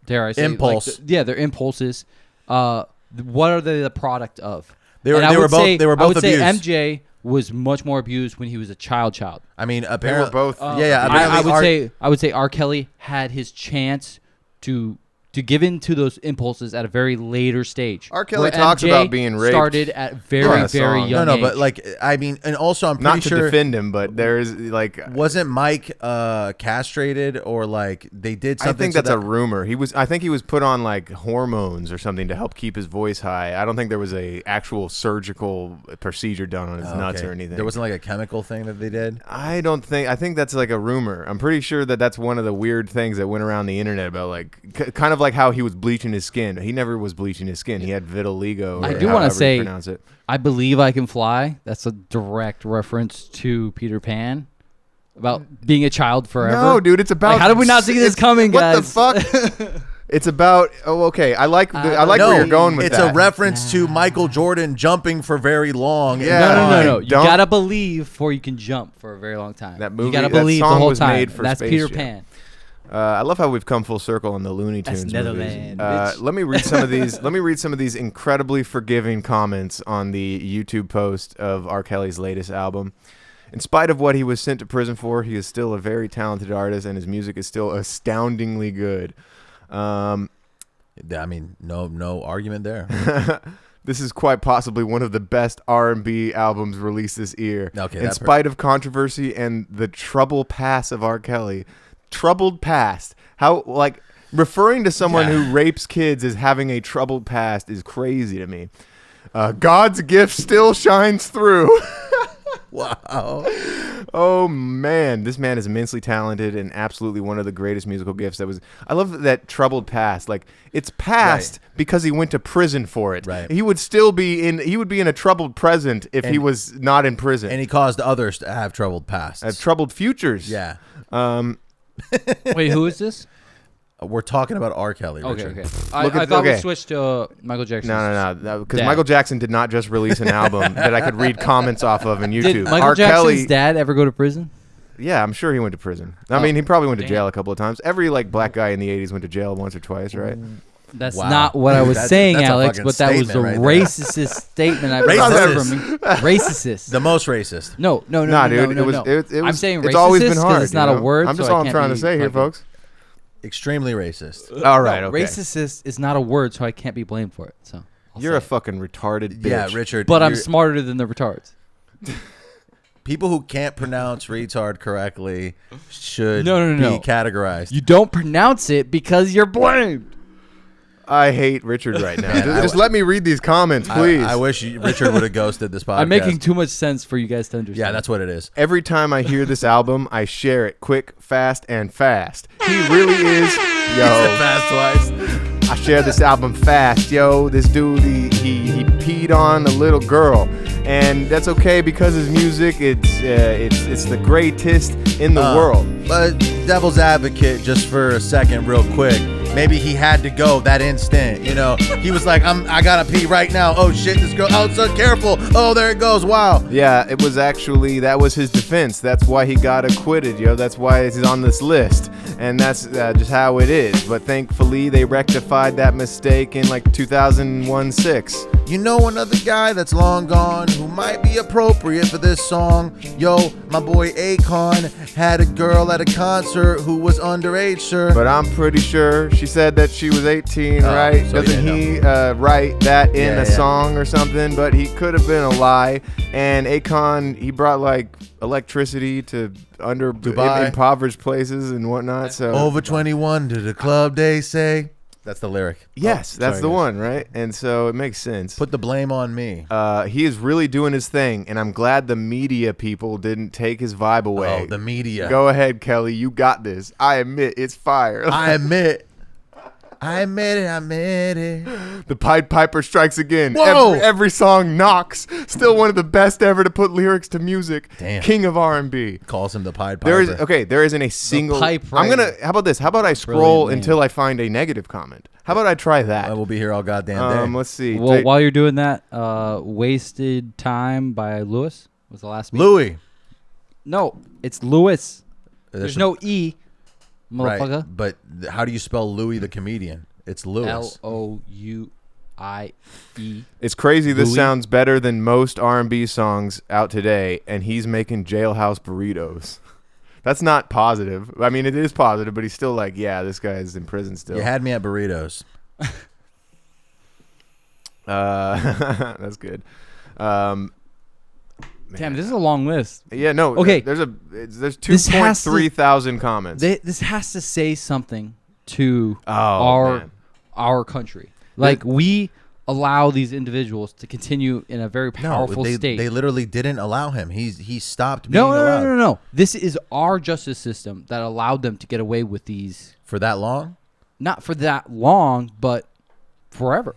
dare I say, impulse. Their impulses. What are they the product of? They were both abused. I would say MJ was much more abused when he was a child. I mean, apparently they were both. I would say R. Kelly had his chance to to give in to those impulses at a very later stage. R. Kelly Where talks MJ about being raped. Started at very young No, age. but like I mean, and also I'm pretty Not to sure defend him, but there's like wasn't Mike castrated or like they did something. I think that's a rumor. I think he was put on like hormones or something to help keep his voice high. I don't think there was a actual surgical procedure done on his nuts or anything. There wasn't like a chemical thing that they did. I think that's like a rumor. I'm pretty sure that that's one of the weird things that went around the internet about like kind of like how he was bleaching his skin. He never was bleaching his skin. He had vitiligo. I do want to say, pronounce it. I Believe I Can Fly. That's a direct reference to Peter Pan about being a child forever. No, dude, it's about. Like, how did we not see this coming, guys? What the fuck? It's about. Oh, okay. I like where you're going with it's that. It's a reference to Michael Jordan jumping for very long. Yeah. No. You gotta believe before you can jump for a very long time. That movie. You gotta that believe song the whole was time. made for That's Space Peter Jam. Pan. I love how we've come full circle on the Looney Tunes That's movies. Netherland, bitch. Let me read some of these. Let me read some of these incredibly forgiving comments on the YouTube post of R. Kelly's latest album. In spite of what he was sent to prison for, he is still a very talented artist, and his music is still astoundingly good. I mean, no argument there. This is quite possibly one of the best R&B albums released this year. Okay, in spite of controversy and the troubled past of R. Kelly. Troubled past. How, like, referring to someone who rapes kids as having a troubled past is crazy to me. God's gift still shines through. Wow. Oh, man. This man is immensely talented and absolutely one of the greatest musical gifts that was. I love that troubled past. Like, it's past because he went to prison for it. Right. He would still be in. He would be in a troubled present if he was not in prison. And he caused others to have troubled pasts. Troubled futures. Yeah. Wait, who is this? We're talking about R. Kelly, Richard. Okay. I thought we switched to Michael Jackson. No. Because Michael Jackson did not just release an album that I could read comments off of on YouTube. Did Michael R. Jackson's Kelly, dad ever go to prison? Yeah, I'm sure he went to prison. I mean, he probably went to jail a couple of times. Every like black guy in the 80s went to jail once or twice, right? That's not what I was saying, that's a Alex, fucking but that was the statement right there. racist statement I've ever heard from you. Racist. The most racist. No, Nah, dude, no. it was. I'm saying it's racist always been hard. it's not you a know? word. I'm just so all I I'm can't trying to be say here, fucking- folks. Extremely racist. All right, okay. Racist is not a word, so I can't be blamed for it. So You're a fucking retarded bitch. Yeah, Richard. but I'm smarter than the retards. People who can't pronounce retard correctly should No. be categorized. You don't pronounce it because you're blamed. I hate Richard right now. Just let me read these comments, please. I wish Richard would have ghosted this podcast. I'm making too much sense for you guys to understand. Yeah, that's what it is. Every time I hear this album, I share it quick, fast, and fast. He really is. Yo, Fast twice. I share this album fast. Yo, this dude, he peed on a little girl. And that's okay because his music, it's the greatest in the world. But devil's advocate, just for a second, real quick. Maybe he had to go that instant. You know, he was like, I gotta pee right now. Oh shit, this girl. Oh, so careful. Oh, there it goes. Wow. Yeah, it was actually, that was his defense. That's why he got acquitted, yo. That's why he's on this list. And that's just how it is. But thankfully, they rectified that mistake in like 2001-06. You know another guy that's long gone who might be appropriate for this song? Yo, my boy Akon had a girl at a concert who was underage, sir. But I'm pretty sure she said that she was 18, right? so Doesn't yeah, he write that in Yeah, a song or something? But he could have been a lie. And Akon, he brought like electricity to Dubai. impoverished places and whatnot. So Over 21 to the club, they say. That's the lyric. yes, that's sorry, the guys. one, right? And so it makes sense. Put the blame on me. He is really doing his thing, and I'm glad the media people didn't take his vibe away. Oh, the media. Go ahead, Kelly. You got this. I admit it's fire. I admit it. The Pied Piper strikes again. Whoa! Every song knocks. Still one of the best ever to put lyrics to music. Damn. King of R&B. Calls him the Pied Piper. There isn't a single. Pipe I'm gonna. writer. How about this? How about I scroll Brilliant until I find a negative comment? How about I try that? I will be here all goddamn day. Let's see. Well, while you're doing that, "Wasted Time" by Lewis was the last. Louis. No, it's Lewis. There's a- no E, Right. motherfucker. But how do you spell Louis the comedian? It's Lewis. Louie. It's crazy. This Louis? sounds better than most R&B songs out today, and he's making jailhouse burritos. That's not positive. I mean, it is positive, but he's still like, yeah, this guy is in prison still. You had me at burritos. That's good. Damn, this is a long list. Yeah, no. Okay. There's 2.3 thousand comments. This has to say something to man. our country. Like, we allow these individuals to continue in a very powerful state. They literally didn't allow him. He stopped being allowed. No. This is our justice system that allowed them to get away with these. For that long? Not for that long, but forever.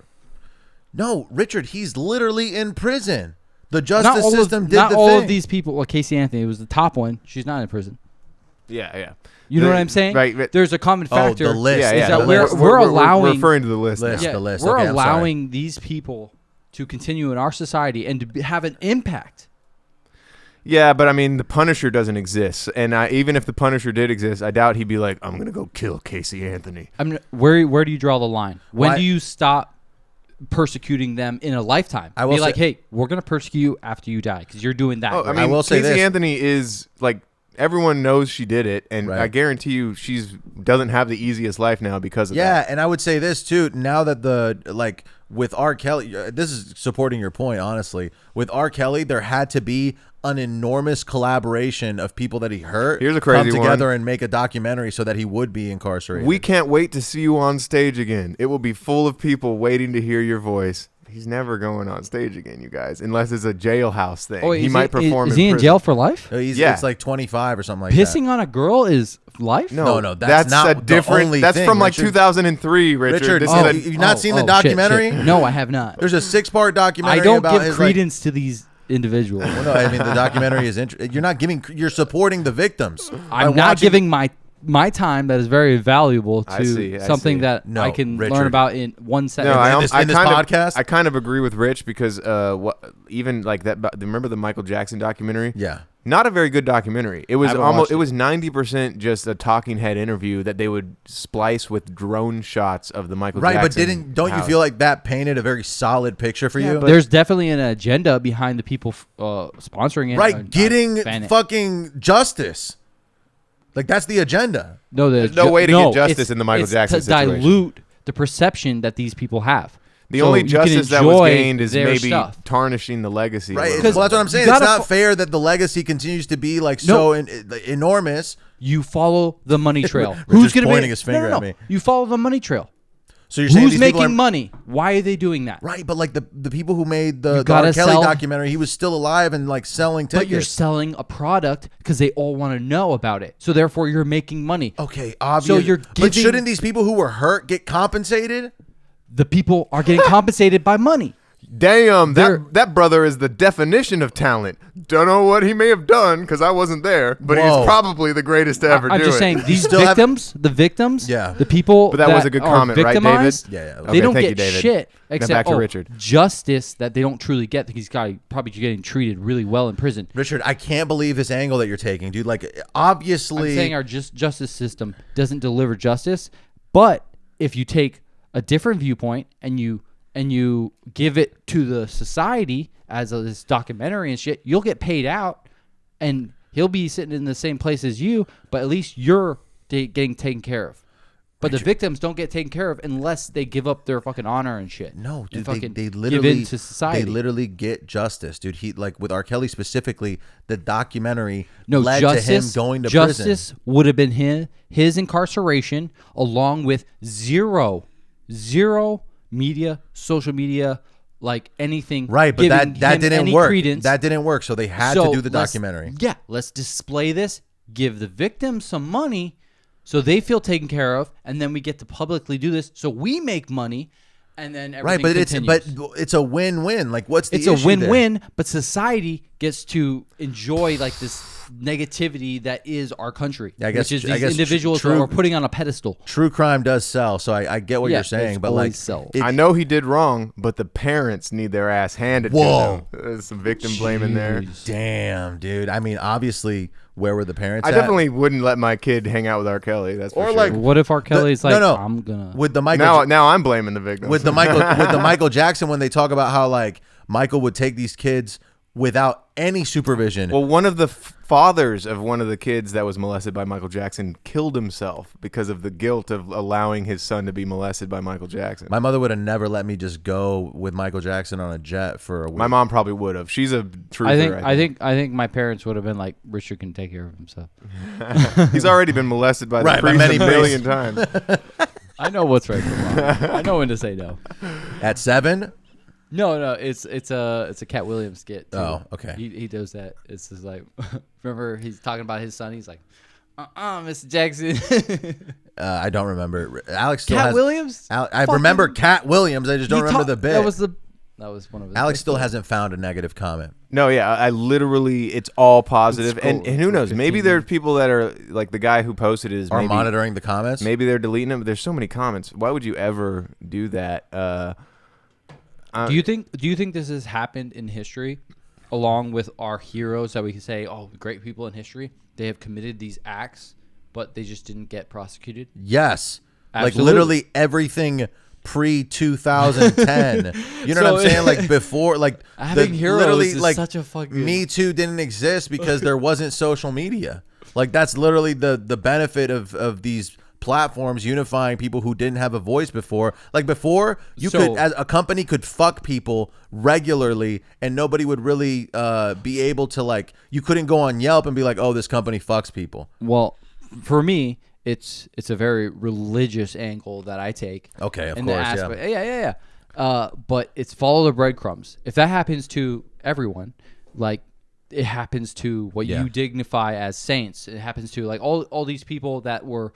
No, Richard, he's literally in prison. The justice system did not the all thing. of these people. Well, Casey Anthony was the top one. She's not in prison. Yeah. You know what I'm saying? Right. There's a common factor. the list. Yeah, is that the we're list. allowing We're referring to the list. List. now. The list. We're Okay, I'm sorry. allowing these people to continue in our society and to have an impact. Yeah, but I mean, the Punisher doesn't exist, and even if the Punisher did exist, I doubt he'd be like, "I'm gonna go kill Casey Anthony." I mean, where do you draw the line? When Why- do you stop persecuting them in a lifetime? I will be like, say- hey, we're gonna persecute you after you die because you're doing that. Oh, I right? mean, will say Casey this. Anthony is like everyone knows she did it, and Right. I guarantee you, she's doesn't have the easiest life now because of that. Yeah, and I would say this too. Now that with R. Kelly, this is supporting your point. Honestly, with R. Kelly, there had to be an enormous collaboration of people that he hurt. Here's a crazy come together one. and make a documentary so that he would be incarcerated. We can't wait to see you on stage again. It will be full of people waiting to hear your voice. He's never going on stage again, you guys, unless it's a jailhouse thing. Oh, he is might perform. Is he in prison. jail for life? Yeah. It's like 25 or something like Pissing on a girl is life? No, No, that's not a the different. only That's thing, from like Richard. 2003, Richard. Richard, This oh, is a, you've not seen the shit, documentary? shit. No, I have not. There's a 6-part documentary. I don't about give his, credence to these individuals. Well, no, I mean the documentary is you're supporting the victims. By I'm not watching- giving my time that is very valuable I to see. something that No, I can Richard. learn about in 1 second. No, I, in this I kind podcast? of, I kind of agree with Rich because even like that. Remember the Michael Jackson documentary? Yeah. Not a very good documentary. It was haven't almost. watched It it. was 90% just a talking head interview that they would splice with drone shots of the Michael Right, Jackson. but don't you house. feel like that painted a very solid picture for you? There's definitely an agenda behind the people sponsoring it. Right, getting fan it. fucking justice. Like that's the agenda. No, There's no way to get justice it's- in the Michael it's Jackson to situation. dilute the perception that these people have. The So only you can justice that was enjoy gained is their maybe stuff. tarnishing the legacy. a Right. little Well, bit. that's what I'm saying. You It's gotta not fair that the legacy continues to be like so enormous. You follow the money trail. Richard's going to pointing his finger at me. You follow the money trail. So you're saying Who's these people making are, money? Why are they doing that? Right, but like the people who made the gotta R. Kelly sell- documentary, he was still alive and like selling tickets. But you're selling a product because they all want to know about it. So therefore, you're making money. okay, obvious. So you're but giving- shouldn't these people who were hurt get compensated? The people are getting compensated by money. Damn, They're- that brother is the definition of talent. Don't know what he may have done because I wasn't there, but Whoa. he's probably the greatest to ever I'm do just it. saying these still have- victims, Yeah. the people But that was a good are comment, right, David? victimized, Yeah. Okay, they don't thank get you, David. shit Now except back to Richard. justice that they don't truly get. He's probably getting treated really well in prison. Richard, I can't believe this angle that you're taking, dude. Like I'm obviously saying our justice system doesn't deliver justice, but if you take a different viewpoint and you give it to the society as this documentary and shit, you'll get paid out, and he'll be sitting in the same place as you, but at least you're getting taken care of. But the victims don't get taken care of unless they give up their fucking honor and shit. No, dude, and fucking they give literally in to society. They literally get justice, dude. He like with R. Kelly specifically, the documentary No, led justice, to him going to justice prison. would have been his incarceration, along with zero media, social media, like anything. Right, but giving that him didn't any work. credence. That didn't work, so they had So to do the let's- documentary. Yeah, let's display this, give the victims some money so they feel taken care of, and then we get to publicly do this so we make money, and then everything Right, but continues. it's a win-win. Like what's the It's a issue win-win, but society gets to enjoy like this negativity that is our country, Yeah, I guess- which is I these guess individuals true- that are putting on a pedestal. there? True crime does sell, so I get what Yeah, you're saying, it's but like always sell. I know he did wrong, but the parents need their ass handed Whoa. to them. There's some victim blame in there. Jeez. damn, dude. I mean, obviously, where were the parents? I at? definitely wouldn't let my kid hang out with R. Kelly. That's for Or sure. like- What if R. Kelly's like, no. I'm gonna... with the Michael now I'm blaming the victim. with the Michael Jackson when they talk about how like Michael would take these kids without any supervision. Well, one of the fathers of one of the kids that was molested by Michael Jackson killed himself because of the guilt of allowing his son to be molested by Michael Jackson. My mother would have never let me just go with Michael Jackson on a jet for a week. My mom probably would have. She's a truther. I think my parents would have been like, Richard can take care of himself. He's already been molested by the Right, by priest many a million times. I know what's right from wrong. I know when to say no. At 7? No, it's a Cat Williams skit. Too. Oh, okay. He does that. It's just like, remember he's talking about his son. He's like, Mr. Jackson. I don't remember. Alex still Cat has Williams. I remember Cat Williams. I just don't remember the bit. That was one of his. Alex still hasn't found a negative comment. No, yeah, I literally, it's all positive. It's cool. And who knows? 15 Maybe there are people that are, like the guy who posted it is Are maybe, monitoring the comments? maybe they're deleting them. But there's so many comments. Why would you ever do that? Do you think this has happened in history, along with our heroes that we can say, oh, great people in history, they have committed these acts, but they just didn't get prosecuted? Yes. Like Absolutely. literally everything pre 2010. You know what I'm saying? Like before, like Having heroes literally, is like such a fucking. Me Too didn't exist because there wasn't social media. Like that's literally the benefit of these platforms unifying people who didn't have a voice before. Like before, you could, as a company, could fuck people regularly and nobody would really be able to, like, you couldn't go on Yelp and be like, oh, this company fucks people. Well, for me, it's a very religious angle that I take. Okay, of in course, the aspect, yeah. But it's follow the breadcrumbs. If that happens to everyone, like it happens to what you dignify as saints. It happens to like all these people that were,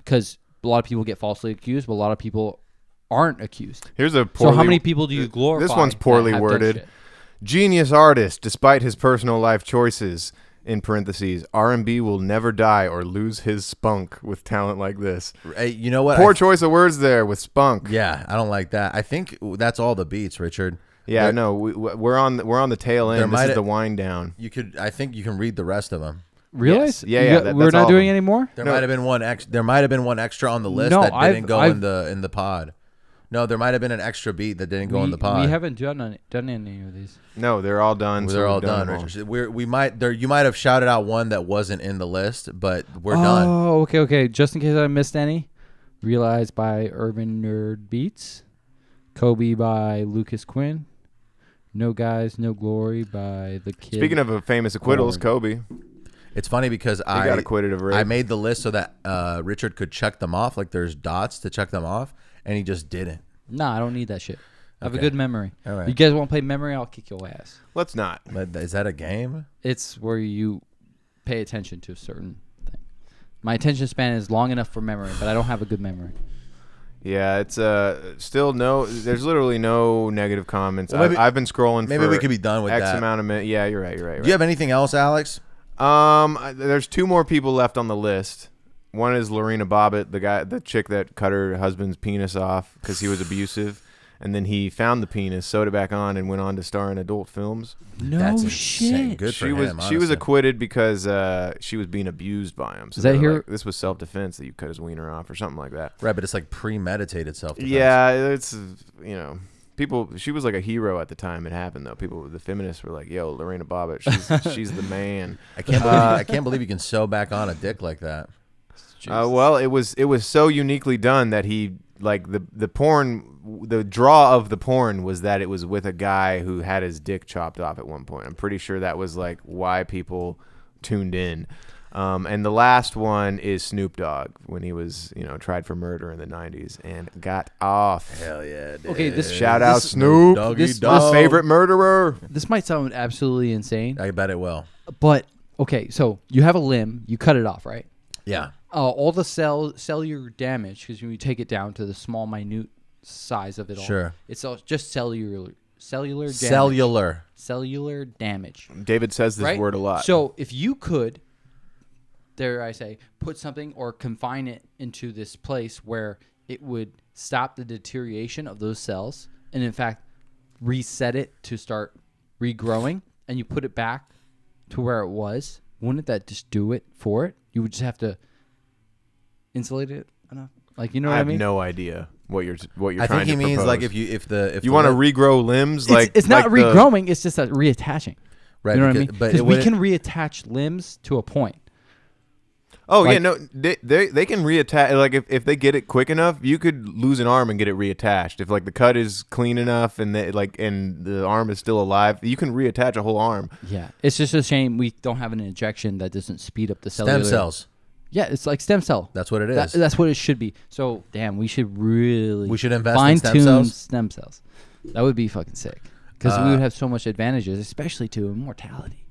because a lot of people get falsely accused, but a lot of people aren't accused. Here's a So how many people do you glorify? This one's poorly that have done worded. shit? Genius artist, despite his personal life choices, in parentheses, R&B will never die or lose his spunk with talent like this. Hey, you know what? Poor choice of words there with spunk. Yeah, I don't like that. I think that's all the beats, Richard. Yeah, no, we're on the tail end. This is the wind down. I think you can read the rest of them. Really? Yes. Yeah. We're that's not all doing of them. any more. There might have been one There might have been one extra on the list No, that didn't go I've- in the pod. No, there might have been an extra beat that didn't go in the pod. We haven't done any of these. No, they're all done. Well, so they're all we've done, them all. Richard. You might have shouted out one that wasn't in the list, but we're done. Oh, okay. Just in case I missed any. Realized by Urban Nerd Beats. Kobe by Lucas Quinn. No Guys, No Glory by the Kid. Speaking of a famous acquittals, Corn. Kobe. It's funny because He got acquitted of rape. I made the list so that Richard could check them off. Like there's dots to check them off, and he just didn't. Nah, I don't need that shit. I have a Okay. good memory. All right. You guys want to play memory? I'll kick your ass. Let's not. But is that a game? It's where you pay attention to a certain thing. My attention span is long enough for memory, but I don't have a good memory. Yeah, it's still no. There's literally no negative comments. Well, maybe- I've been scrolling. maybe for we could be done with X that. amount of minutes. Yeah, you're right. Do you have anything else, Alex? There's two more people left on the list. One is Lorena Bobbitt, the chick that cut her husband's penis off because he was abusive, and then he found the penis, sewed it back on, and went on to star in adult films. No That's insane. shit. Good for She him. was honestly. acquitted because she was being abused by him. So Is that they're here- like, this was self-defense that you cut his wiener off or something like that. Right, but it's like premeditated self-defense. Yeah, it's people. She was like a hero at the time it happened though. The feminists were like, "Yo, Lorena Bobbitt, she's the man." I can't believe you can sew back on a dick like that. Well, it was so uniquely done that he like the porn. The draw of the porn was that it was with a guy who had his dick chopped off at one point. I'm pretty sure that was like why people tuned in. And the last one is Snoop Dogg when he was tried for murder in the 90s and got off. Hell yeah, dude. Okay, this Shout out Snoop, Doggy this- dog. my favorite murderer. This might sound absolutely insane, I bet it will. but okay. So you have a limb, you cut it off, right? Yeah. All the cellular damage, because when you take it down to the small, minute size of it all, Sure. it's all just cellular damage. Cellular damage. David says this Right? word a lot. So if you could, dare I say, put something or confine it into this place where it would stop the deterioration of those cells and in fact reset it to start regrowing, and you put it back to where it was, wouldn't that just do it for it? You would just have to insulate it enough. Like, you know what I I have mean? no idea. What you're I trying think he to means propose. like if you want to regrow limbs, like it's not like regrowing. It's just reattaching. right, You know what I mean? but Because we can reattach limbs to a point. Oh like, yeah, no, they can reattach. Like if they get it quick enough, you could lose an arm and get it reattached. If like the cut is clean enough and and the arm is still alive, you can reattach a whole arm. Yeah, it's just a shame we don't have an injection that doesn't speed up the cellular. stem cells. Yeah, it's like stem cell. That's what it is. That's what it should be. So damn, we should invest in fine-tune stem cells. stem cells. That would be fucking sick because we would have so much advantages, especially to immortality.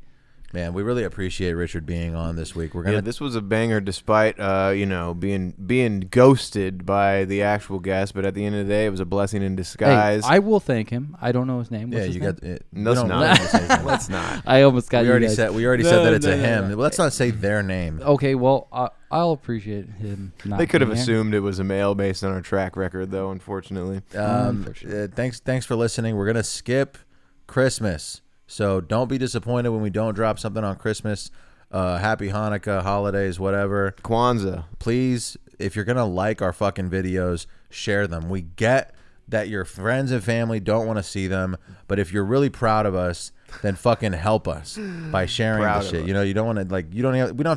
Man, we really appreciate Richard being on this week. We're gonna. Yeah, this was a banger, despite being ghosted by the actual guest. But at the end of the day, it was a blessing in disguise. Hey, I will thank him. I don't know his name. What's his name? got it. No, it's not. Let's not. I almost got. We you already guys. said that it's a him. Well, let's not say their name. Okay, well, I'll appreciate him. Not They could have being here. assumed it was a male based on our track record, though. Unfortunately, Thanks for listening. We're gonna skip Christmas, so don't be disappointed when we don't drop something on Christmas. Happy Hanukkah, holidays, whatever. Kwanzaa. Please, if you're gonna like our fucking videos, share them. We get that your friends and family don't want to see them, but if you're really proud of us, then fucking help us by sharing Proud the of shit. us. You know, we don't have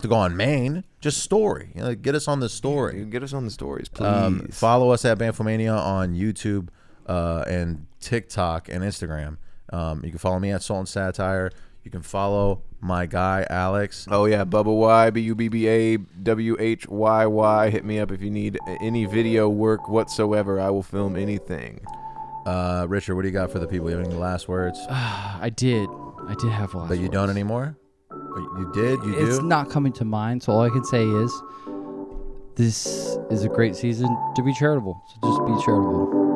to go on main, just story. You know, get us on the story. Dude, get us on the stories, please. Follow us at bamfomania on YouTube and TikTok and Instagram. You can follow me at Salt and Satire. You can follow my guy Alex. Oh yeah, Bubba Y, BUBBAWHYY. Hit me up if you need any video work whatsoever. I will film anything. Richard, what do you got for the people? You have any last words? I did have last. But you don't anymore? But you did? You It's do? not coming to mind, so all I can say is this is a great season to be charitable. So just be charitable.